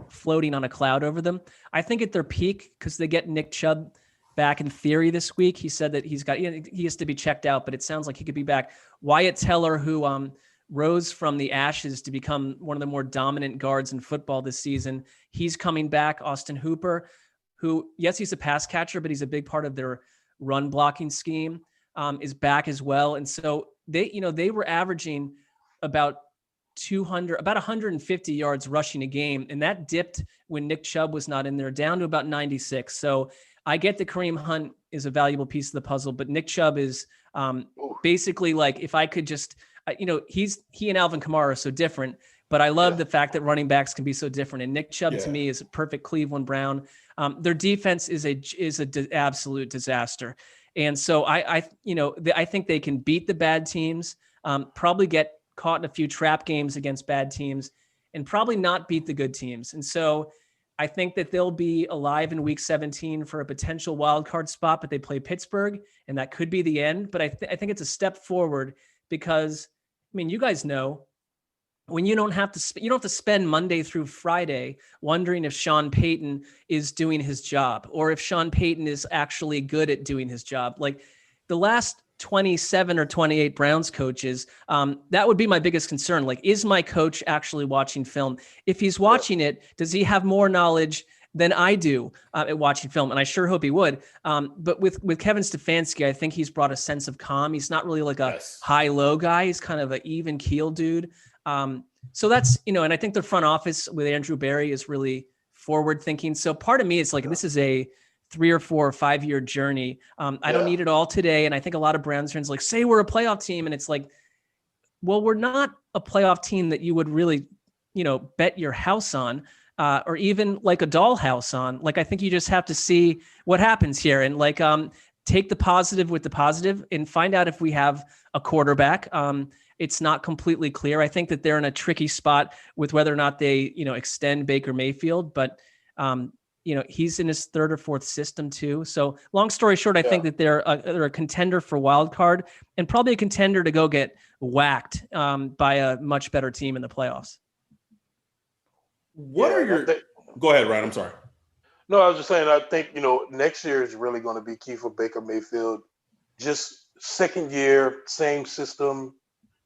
floating on a cloud over them. I think at their peak, because they get Nick Chubb back in theory this week. He said that he has to be checked out, but it sounds like he could be back. Wyatt Teller, who rose from the ashes to become one of the more dominant guards in football this season, he's coming back. Austin Hooper, who, yes, he's a pass catcher, but he's a big part of their run blocking scheme, is back as well. And so they were averaging about 150 yards rushing a game. And that dipped when Nick Chubb was not in there, down to about 96. So I get that Kareem Hunt is a valuable piece of the puzzle, but Nick Chubb is basically like, if I could just, he and Alvin Kamara are so different, but I love the fact that running backs can be so different. And Nick Chubb to me is a perfect Cleveland Brown. Their defense is absolute disaster. And so I think they can beat the bad teams, probably get caught in a few trap games against bad teams, and probably not beat the good teams. And so I think that they'll be alive in week 17 for a potential wild card spot, but they play Pittsburgh and that could be the end. But I think it's a step forward because, you guys know, when you don't have to spend Monday through Friday wondering if Sean Payton is doing his job or if Sean Payton is actually good at doing his job. Like the last 27 or 28 Browns coaches, that would be my biggest concern. Like, is my coach actually watching film? If he's watching it, does he have more knowledge than I do at watching film? And I sure hope he would. But with Kevin Stefanski, I think he's brought a sense of calm. He's not really like a high-low guy. He's kind of an even keel dude. So that's, and I think the front office with Andrew Berry is really forward thinking. So part of me is like, this is a 3 or 4 or 5 year journey. I don't need it all today. And I think a lot of Browns fans like say we're a playoff team. And it's like, well, we're not a playoff team that you would really, bet your house on, or even like a dollhouse on. Like, I think you just have to see what happens here and like, take the positive with the positive and find out if we have a quarterback. It's not completely clear. I think that they're in a tricky spot with whether or not they, extend Baker Mayfield, but, he's in his 3rd or 4th system too. So long story short, I think that they're a contender for wild card and probably a contender to go get whacked by a much better team in the playoffs. What are your? Go ahead, Ryan. I'm sorry. No, I was just saying. I think next year is really going to be key for Baker Mayfield. Just second year, same system.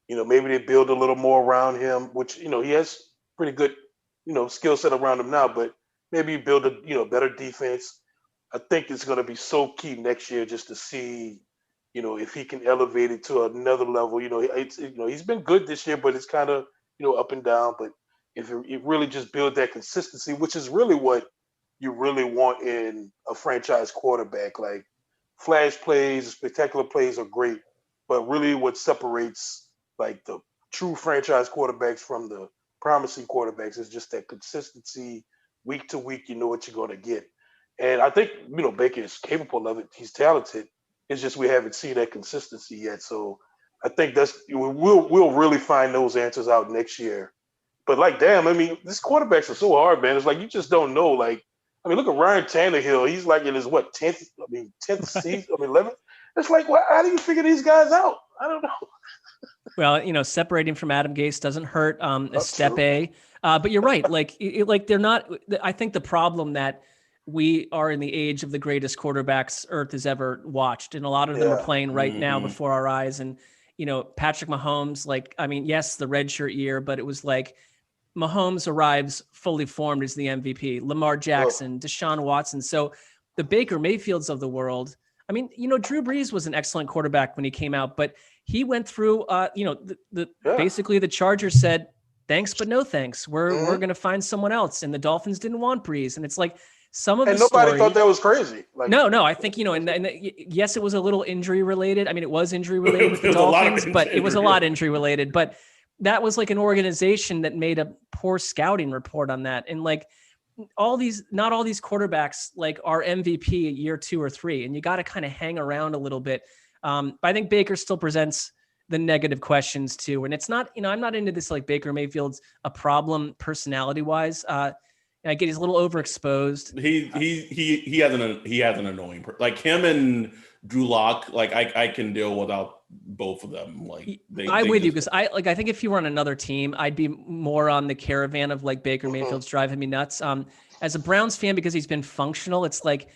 Maybe they build a little more around him, which he has pretty good skill set around him now, but maybe you build a better defense. I think it's going to be so key next year just to see, if he can elevate it to another level. He's been good this year, but it's kind of, up and down. But if you really just build that consistency, which is really what you really want in a franchise quarterback, like flash plays, spectacular plays are great, but really what separates like the true franchise quarterbacks from the promising quarterbacks is just that consistency. Week to week, you know what you're going to get. And I think, Baker is capable of it. He's talented. It's just we haven't seen that consistency yet. So I think we'll really find those answers out next year. But like, damn, these quarterbacks are so hard, man. It's like you just don't know. Like, look at Ryan Tannehill. He's like in his 10th season, 11th. It's like, how do you figure these guys out? I don't know. Well, separating from Adam Gase doesn't hurt. Step A. But you're right. Like they're not. I think the problem that we are in the age of the greatest quarterbacks Earth has ever watched, and a lot of them are playing right now before our eyes. And Patrick Mahomes. Yes, the redshirt year, but it was like Mahomes arrives fully formed as the MVP. Lamar Jackson, Deshaun Watson. So the Baker Mayfields of the world. Drew Brees was an excellent quarterback when he came out, but he went through, basically the Chargers said, thanks, but no thanks. We're going to find someone else. And the Dolphins didn't want Brees. And it's like, some of and the nobody story, thought that was crazy. Like, no, I think, and yes, it was a little injury related. I mean, it was injury related with the It was a lot of Dolphins, but it was a injury lot injury related. But that was like an organization that made a poor scouting report on that. And like not all these quarterbacks like are MVP year 2 or 3, and you got to kind of hang around a little bit. But I think Baker still presents the negative questions too. And it's not, I'm not into this, like Baker Mayfield's a problem personality wise. I get he's a little overexposed. He has an annoying like him and Drew Lock. Like I can deal without both of them. Like I'm with you, because I think if you were on another team, I'd be more on the caravan of like Baker Mayfield's driving me nuts. As a Browns fan, because he's been functional, it's like,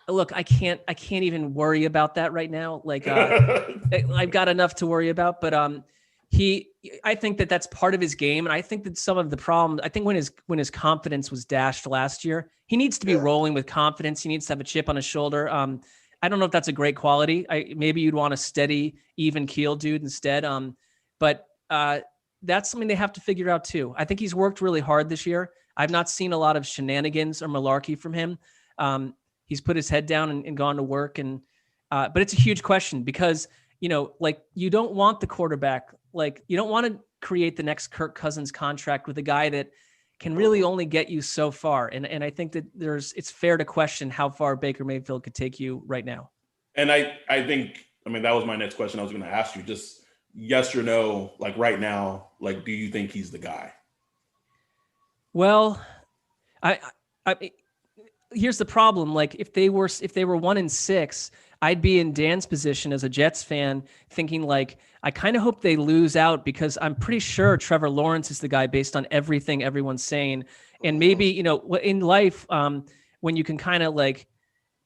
look, I can't even worry about that right now. Like I've got enough to worry about, but I think that that's part of his game. And I think that some of the problems, I think when his confidence was dashed last year, he needs to be rolling with confidence. He needs to have a chip on his shoulder. I don't know if that's a great quality. Maybe you'd want a steady, even keel dude instead. But that's something they have to figure out too. I think he's worked really hard this year. I've not seen a lot of shenanigans or malarkey from him. He's put his head down and gone to work. But it's a huge question because, like you don't want the quarterback, like you don't want to create the next Kirk Cousins contract with a guy that can really only get you so far. And I think that it's fair to question how far Baker Mayfield could take you right now. And I think, that was my next question I was going to ask you, just yes or no, like right now, like, do you think he's the guy? Well, I here's the problem. Like if they were 1-6, I'd be in Dan's position as a Jets fan thinking like, I kind of hope they lose out because I'm pretty sure Trevor Lawrence is the guy based on everything everyone's saying. And maybe, in life, when you can kind of like,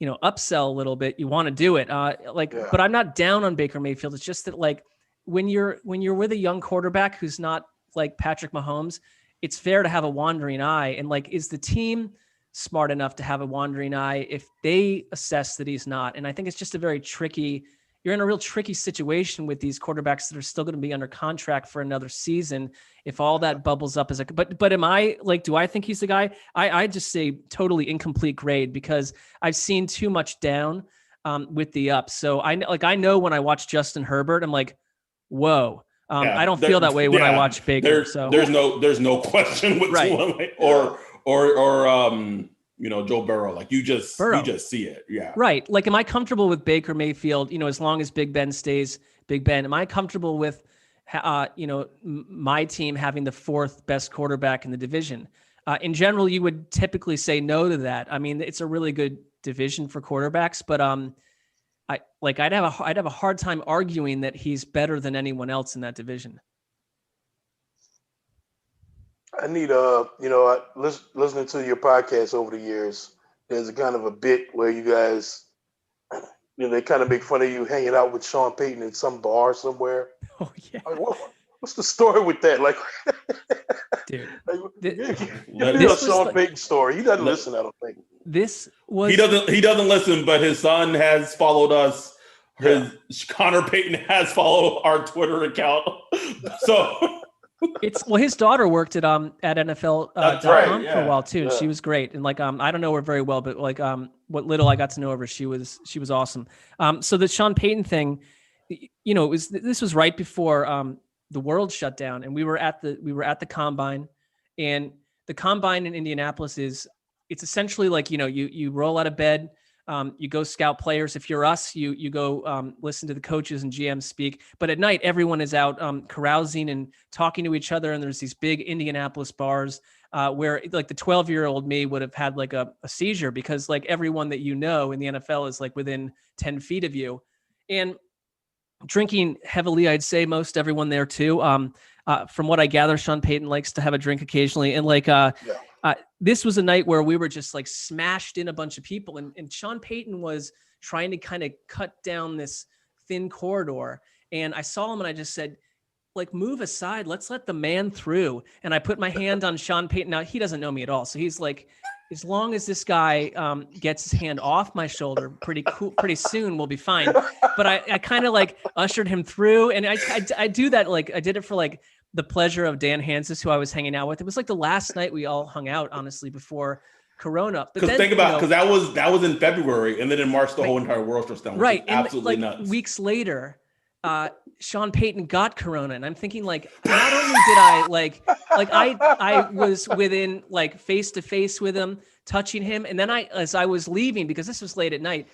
upsell a little bit, you want to do it. But I'm not down on Baker Mayfield. It's just that like when you're with a young quarterback who's not like Patrick Mahomes, it's fair to have a wandering eye. And like, is the team smart enough to have a wandering eye if they assess that he's not? And I think it's just you're in a real tricky situation with these quarterbacks that are still going to be under contract for another season. If all that bubbles up but am I like, do I think he's the guy? I just say totally incomplete grade because I've seen too much down with the up. So I know when I watch Justin Herbert, I'm like, whoa. I don't feel that way when I watch Baker. There's no question with right. or Joe Burrow, like you just see it. Yeah. Right. Like, am I comfortable with Baker Mayfield, as long as Big Ben stays Big Ben? Am I comfortable with, my team having the 4th best quarterback in the division? In general, you would typically say no to that. I mean, it's a really good division for quarterbacks, but I'd have a hard time arguing that he's better than anyone else in that division. I need listening to your podcast over the years, there's a kind of a bit where you guys, they kind of make fun of you hanging out with Sean Payton in some bar somewhere. Oh yeah. Like, what's the story with that? Like, dude, Sean Payton story. He doesn't listen, I don't think. He doesn't listen, but his son has followed us. Connor Payton has followed our Twitter account. So his daughter worked at NFL.com for a while too. Yeah. She was great. And like, I don't know her very well, but like, what little I got to know of her, she was awesome. So the Sean Payton thing, this was right before, the world shut down, and we were at the combine, and the combine in Indianapolis it's essentially like, you roll out of bed, you go scout players. If you're us, you go listen to the coaches and GMs speak. But at night, everyone is out carousing and talking to each other. And there's these big Indianapolis bars where like the 12-year-old me would have had like a seizure because like everyone that in the NFL is like within 10 feet of you. And drinking heavily, I'd say most everyone there too. From what I gather, Sean Payton likes to have a drink occasionally. And like, this was a night where we were just like smashed in a bunch of people. And Sean Payton was trying to kind of cut down this thin corridor. And I saw him and I just said, like, move aside. Let's let the man through. And I put my hand on Sean Payton. Now, he doesn't know me at all. So he's like, as long as this guy gets his hand off my shoulder pretty soon, we'll be fine. But I kind of like ushered him through. And I do that. Like I did it for like the pleasure of Dan Hansis, who I was hanging out with. It was like the last night we all hung out, honestly, before Corona. But because then, think about, because that was in February, and then in March the whole entire world shuts down, which is absolutely nuts. Weeks later, Sean Payton got Corona, and I'm thinking like, not only did I was within like face to face with him, touching him, and then as I was leaving, because this was late at night,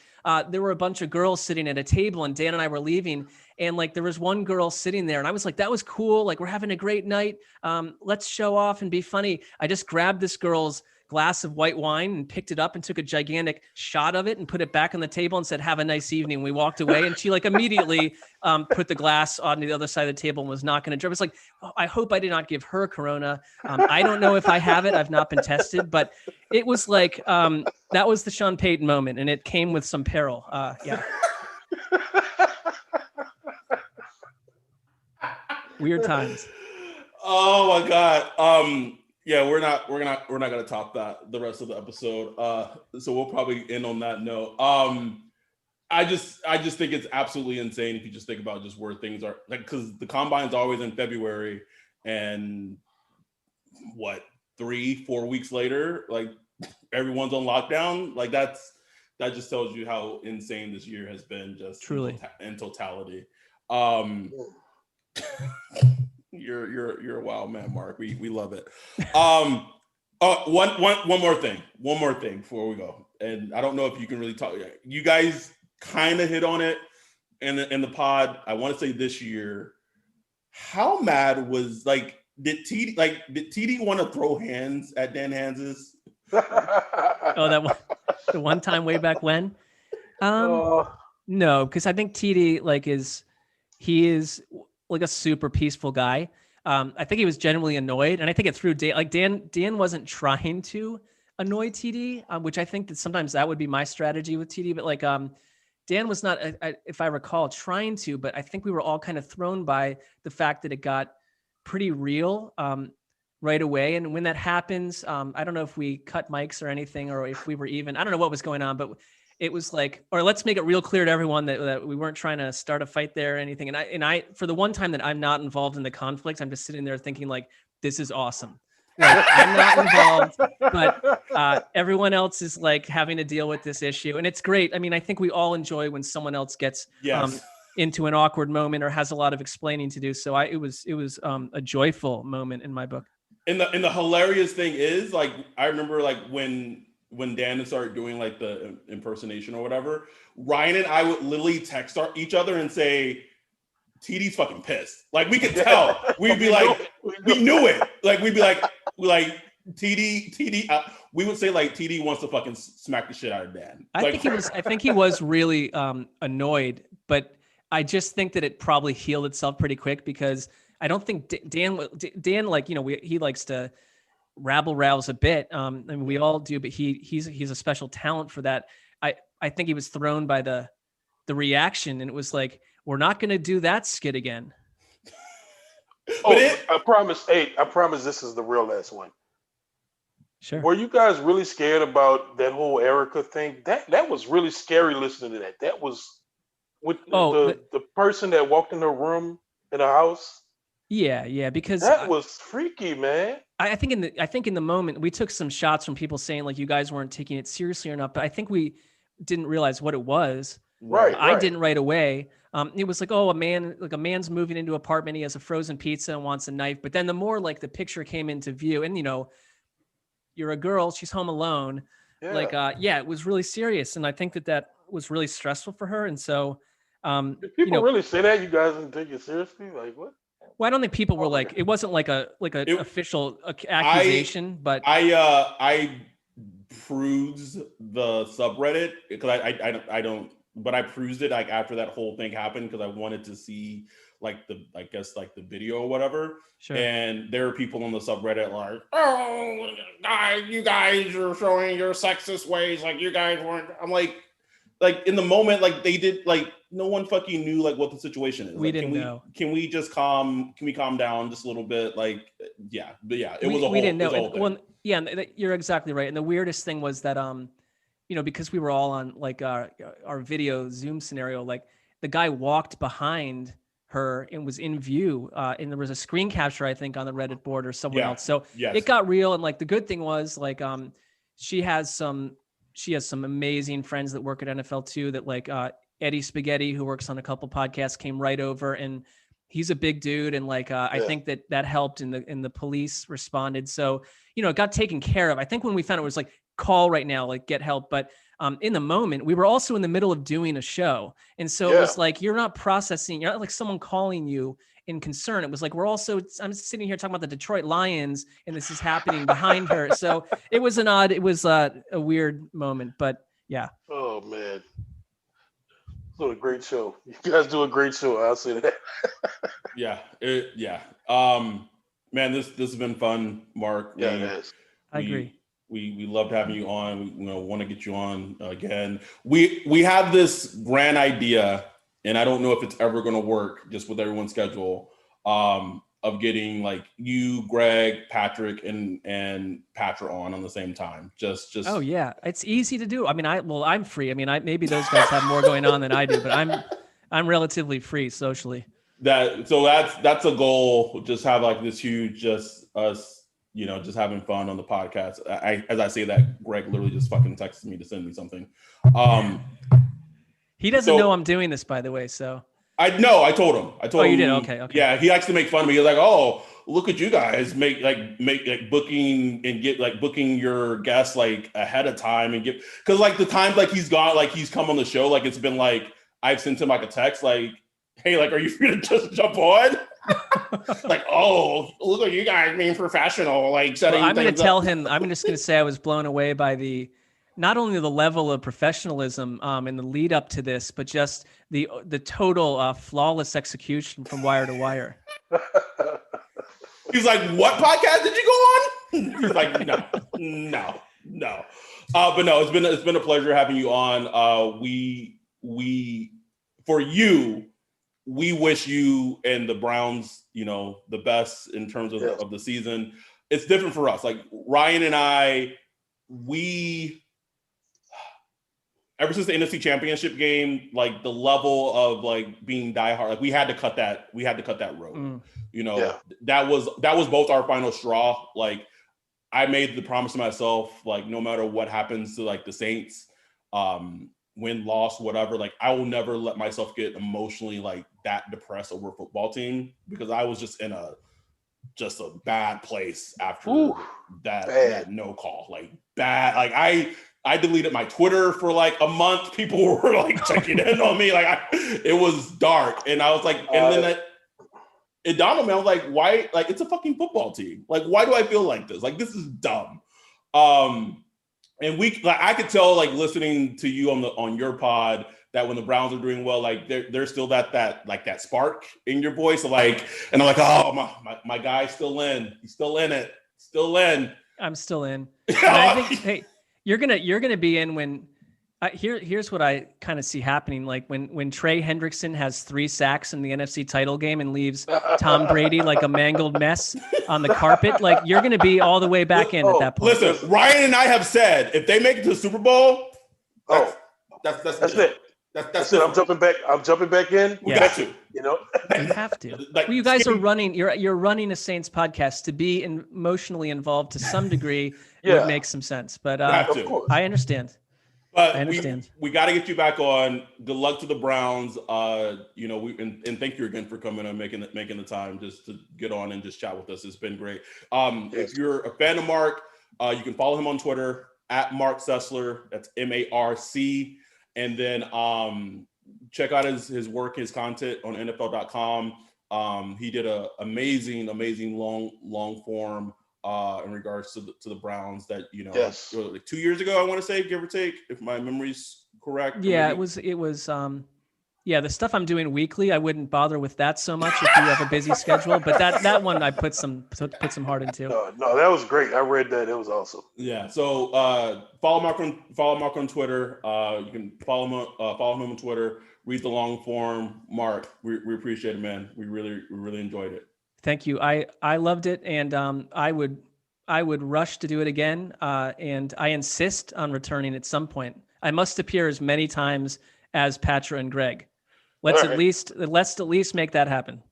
there were a bunch of girls sitting at a table, and Dan and I were leaving, and like there was one girl sitting there, and I was like, that was cool, like we're having a great night, let's show off and be funny. I just grabbed this girl's glass of white wine and picked it up and took a gigantic shot of it and put it back on the table and said, have a nice evening. We walked away, and she like immediately put the glass on the other side of the table and was not going to drink. It's like, oh, I hope I did not give her Corona. I don't know if I have it. I've not been tested, but it was like, that was the Sean Payton moment, and it came with some peril. Yeah. Weird times. Oh my God. Yeah, we're not gonna top that the rest of the episode. So we'll probably end on that note. I just think it's absolutely insane if you just think about just where things are, like, because the combine's always in February, and what, 3-4 weeks later, like everyone's on lockdown. Like that just tells you how insane this year has been, just truly in totality. You're a wild man, Mark. We love it. One more thing before we go. And I don't know if you can really talk. You guys kind of hit on it in the pod. I want to say this year, how mad was, like, did TD want to throw hands at Dan Hans's? Oh, the one time way back when? No, because I think TD he is like a super peaceful guy. I think he was genuinely annoyed, and I think it threw Dan. Like Dan wasn't trying to annoy TD, which I think that sometimes that would be my strategy with TD. But like Dan was not, if I recall, trying to. But I think we were all kind of thrown by the fact that it got pretty real right away. And when that happens, I don't know if we cut mics or anything, or if we were even. I don't know what was going on, but it was like, or let's make it real clear to everyone that we weren't trying to start a fight there or anything. And I, for the one time that I'm not involved in the conflict, I'm just sitting there thinking like, this is awesome. Like, I'm not involved, but everyone else is like having to deal with this issue. And it's great. I mean, I think we all enjoy when someone else gets into an awkward moment or has a lot of explaining to do. So it was a joyful moment in my book. And the hilarious thing is, like, I remember like when Dan started doing like the impersonation or whatever, Ryan and I would literally text each other and say, TD's fucking pissed. Like, we could tell. We'd be like, we knew it. Like, we'd be like TD. We would say like, TD wants to fucking smack the shit out of Dan. I think he was really annoyed, but I just think that it probably healed itself pretty quick, because I don't think Dan like, you know, he likes to rabble rouse a bit. I mean, we all do, but he's a special talent for that. I think he was thrown by the reaction, and it was like, we're not going to do that skit again. I promise this is the real last one. Sure. Were you guys really scared about that whole Erica thing? That was really scary listening to that. That was with the person that walked in her room in her house. Yeah, because that was freaky, man. I think in the moment we took some shots from people saying like you guys weren't taking it seriously or not, but I think we didn't realize what it was. Right. I didn't right away. It was like, oh, a man's moving into an apartment. He has a frozen pizza and wants a knife. But then the more like the picture came into view, and you know, you're a girl, she's home alone. Yeah. Like, it was really serious, and I think that was really stressful for her. And so, did people really say that? You guys didn't take it seriously? Like what? Well, I don't think people were like, it wasn't like an official accusation, but I perused the subreddit because I don't, but I perused it like after that whole thing happened because I wanted to see like the video or whatever. Sure. And there are people on the subreddit like, oh, you guys are showing your sexist ways, like you guys weren't. I'm like in the moment, like they did, like no one fucking knew like what the situation is. We didn't know. Can we calm down just a little bit? Like, yeah, but yeah, we didn't know. Well, yeah, you're exactly right. And the weirdest thing was that, because we were all on like our video Zoom scenario, like the guy walked behind her and was in view, and there was a screen capture, I think, on the Reddit board or somewhere else. So it got real. And like the good thing was like, she has some amazing friends that work at NFL too, that like Eddie Spaghetti, who works on a couple podcasts, came right over, and he's a big dude. And like, I think that helped, and the police responded. So, it got taken care of. I think when we found it was like, call right now, like get help. But in the moment, we were also in the middle of doing a show. And so it was like, you're not like someone calling you in concern. It was like, I'm sitting here talking about the Detroit Lions, and this is happening behind her. So it was a weird moment, but yeah. Oh man. Doing a great show. You guys do a great show. I'll say that. Man, this has been fun, Mark. Yeah, it is. I agree. We loved having you on. We want to get you on again. We have this grand idea, and I don't know if it's ever going to work just with everyone's schedule, of getting like you, Greg, Patrick, and Patra on the same time. Just. Oh yeah, it's easy to do. I mean, I'm free. I mean, maybe those guys have more going on than I do, but I'm relatively free socially. That's a goal. Just have like this huge, just us, just having fun on the podcast. As I say that, Greg literally just fucking texted me to send me something. He doesn't know I'm doing this, by the way. So I told him. Oh, you did? Okay. Yeah, he likes to make fun of me. He's like, "Oh, look at you guys make booking and get like booking your guests like ahead of time and get." Because like the times like he's come on the show, like it's been like I've sent him like a text like, "Hey, like, are you free to just jump on?" Like, "Oh, look at you guys being professional." Like, setting. I'm going to tell him. I'm just going to say I was blown away by not only the level of professionalism in the lead up to this, but just the total flawless execution from wire to wire. He's like, "What podcast did you go on?" He's like, no. But no, it's been a pleasure having you on. We for you, we wish you and the Browns, the best in terms of the season. It's different for us. Like Ryan and I, ever since the NFC Championship game, like the level of like being diehard, like we had to cut that road. That was both our final straw. Like I made the promise to myself, like no matter what happens to like the Saints, win, loss, whatever, like I will never let myself get emotionally like that depressed over a football team, because I was just in a bad place after that no call, like bad. Like I deleted my Twitter for like a month. People were like checking in on me. Like it was dark. And I was like, and then it dawned on me, I was like, why? Like, it's a fucking football team. Like, why do I feel like this? Like, this is dumb. And I could tell, like listening to you on your pod, that when the Browns are doing well, like there's still that spark in your voice. Like, and I'm like, oh, my guy's still in. He's still in it. Still in. I'm still in. And I think, hey, you're gonna be in when. Here's what I kind of see happening. Like when Trey Hendrickson has 3 sacks in the NFC title game and leaves Tom Brady like a mangled mess on the carpet, like you're going to be all the way back in at that point. Listen, Ryan and I have said, if they make it to the Super Bowl, that's it. That's it. I'm jumping back in. We got to. You have to. Well, you guys are running. You're running a Saints podcast. To be emotionally involved to some degree would make some sense. But I understand. But I understand. We got to get you back on. Good luck to the Browns. And thank you again for coming and making the time just to get on and just chat with us. It's been great. If you're a fan of Mark, you can follow him on Twitter at Marc Sessler. That's MARC. And then check out his work, his content on NFL.com. He did a amazing long form in regards to the Browns that, like 2 years ago, I want to say, give or take, if my memory's correct. Yeah, it was the stuff I'm doing weekly, I wouldn't bother with that so much if you have a busy schedule, but that one I put some heart into. No, that was great. I read that. It was awesome. Yeah. So follow Mark on Twitter. You can follow him on Twitter. Read the long form. Mark, we appreciate it, man. We really enjoyed it. Thank you. I loved it, and I would rush to do it again. And I insist on returning at some point. I must appear as many times as Patra and Greg. Let's at least make that happen.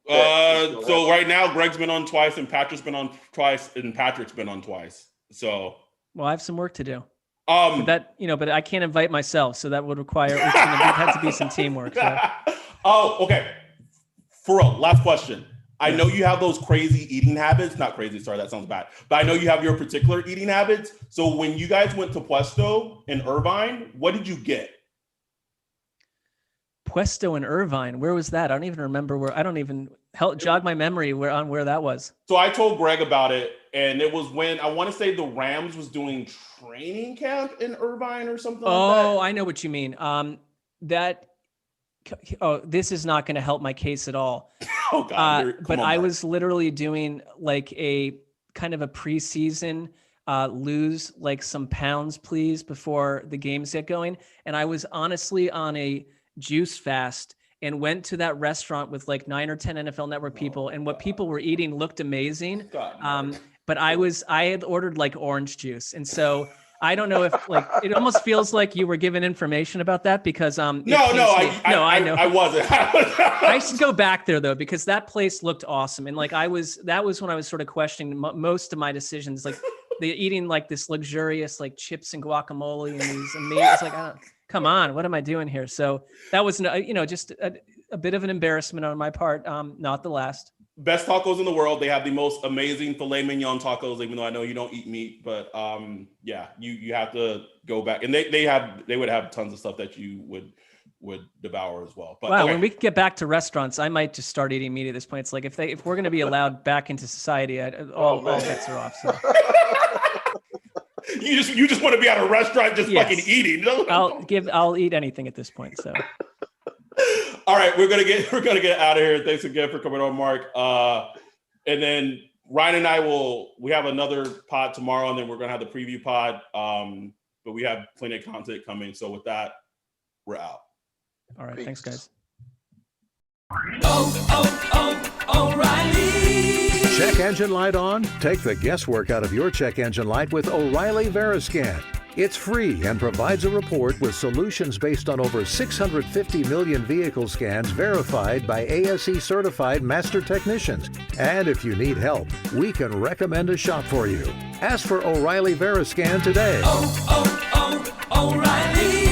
So right now, Greg's been on twice, and Patrick's been on twice, and Patrick's been on twice. So Well, I have some work to do. But but I can't invite myself, so that would require it would have to be some teamwork. So. Oh, okay. For real, last question. I know you have those crazy eating habits. Not crazy, sorry, that sounds bad. But I know you have your particular eating habits. So when you guys went to Puesto in Irvine, what did you get? Puesto in Irvine, where was that? I don't even remember where. I don't even jog my memory where that was. So I told Greg about it, and it was when I want to say the Rams was doing training camp in Irvine or something like that. Oh, I know what you mean. This is not going to help my case at all. Oh God! But I was literally doing like a kind of a preseason lose like some pounds, please, before the games get going. And I was honestly on a juice fast and went to that restaurant with like 9 or 10 NFL Network people. And what people were eating looked amazing. But I had ordered like orange juice. And so I don't know if like, it almost feels like you were given information about that because I know. I wasn't. I should go back there though, because that place looked awesome. And like that was when I was sort of questioning most of my decisions, like they're eating like this luxurious like chips and guacamole and these amazing, it's like, come on, what am I doing here? So that was, just a bit of an embarrassment on my part. Not the last. Best tacos in the world. They have the most amazing filet mignon tacos, even though I know you don't eat meat, but you have to go back, and they would have tons of stuff that you would devour as well. But wow, okay. When we get back to restaurants, I might just start eating meat at this point. It's like if we're going to be allowed back into society, all bets are off. So. You just want to be at a restaurant just fucking eating. I'll eat anything at this point. So. All right, we're gonna get out of here. Thanks again for coming on, Mark. And then Ryan and I we have another pod tomorrow, and then we're gonna have the preview pod. But we have plenty of content coming. So with that, we're out. All right, thanks, guys. O'Reilly. Check engine light on? Take the guesswork out of your check engine light with O'Reilly Veriscan. It's free and provides a report with solutions based on over 650 million vehicle scans verified by ASE certified master technicians. And if you need help, we can recommend a shop for you. Ask for O'Reilly Veriscan today. O'Reilly.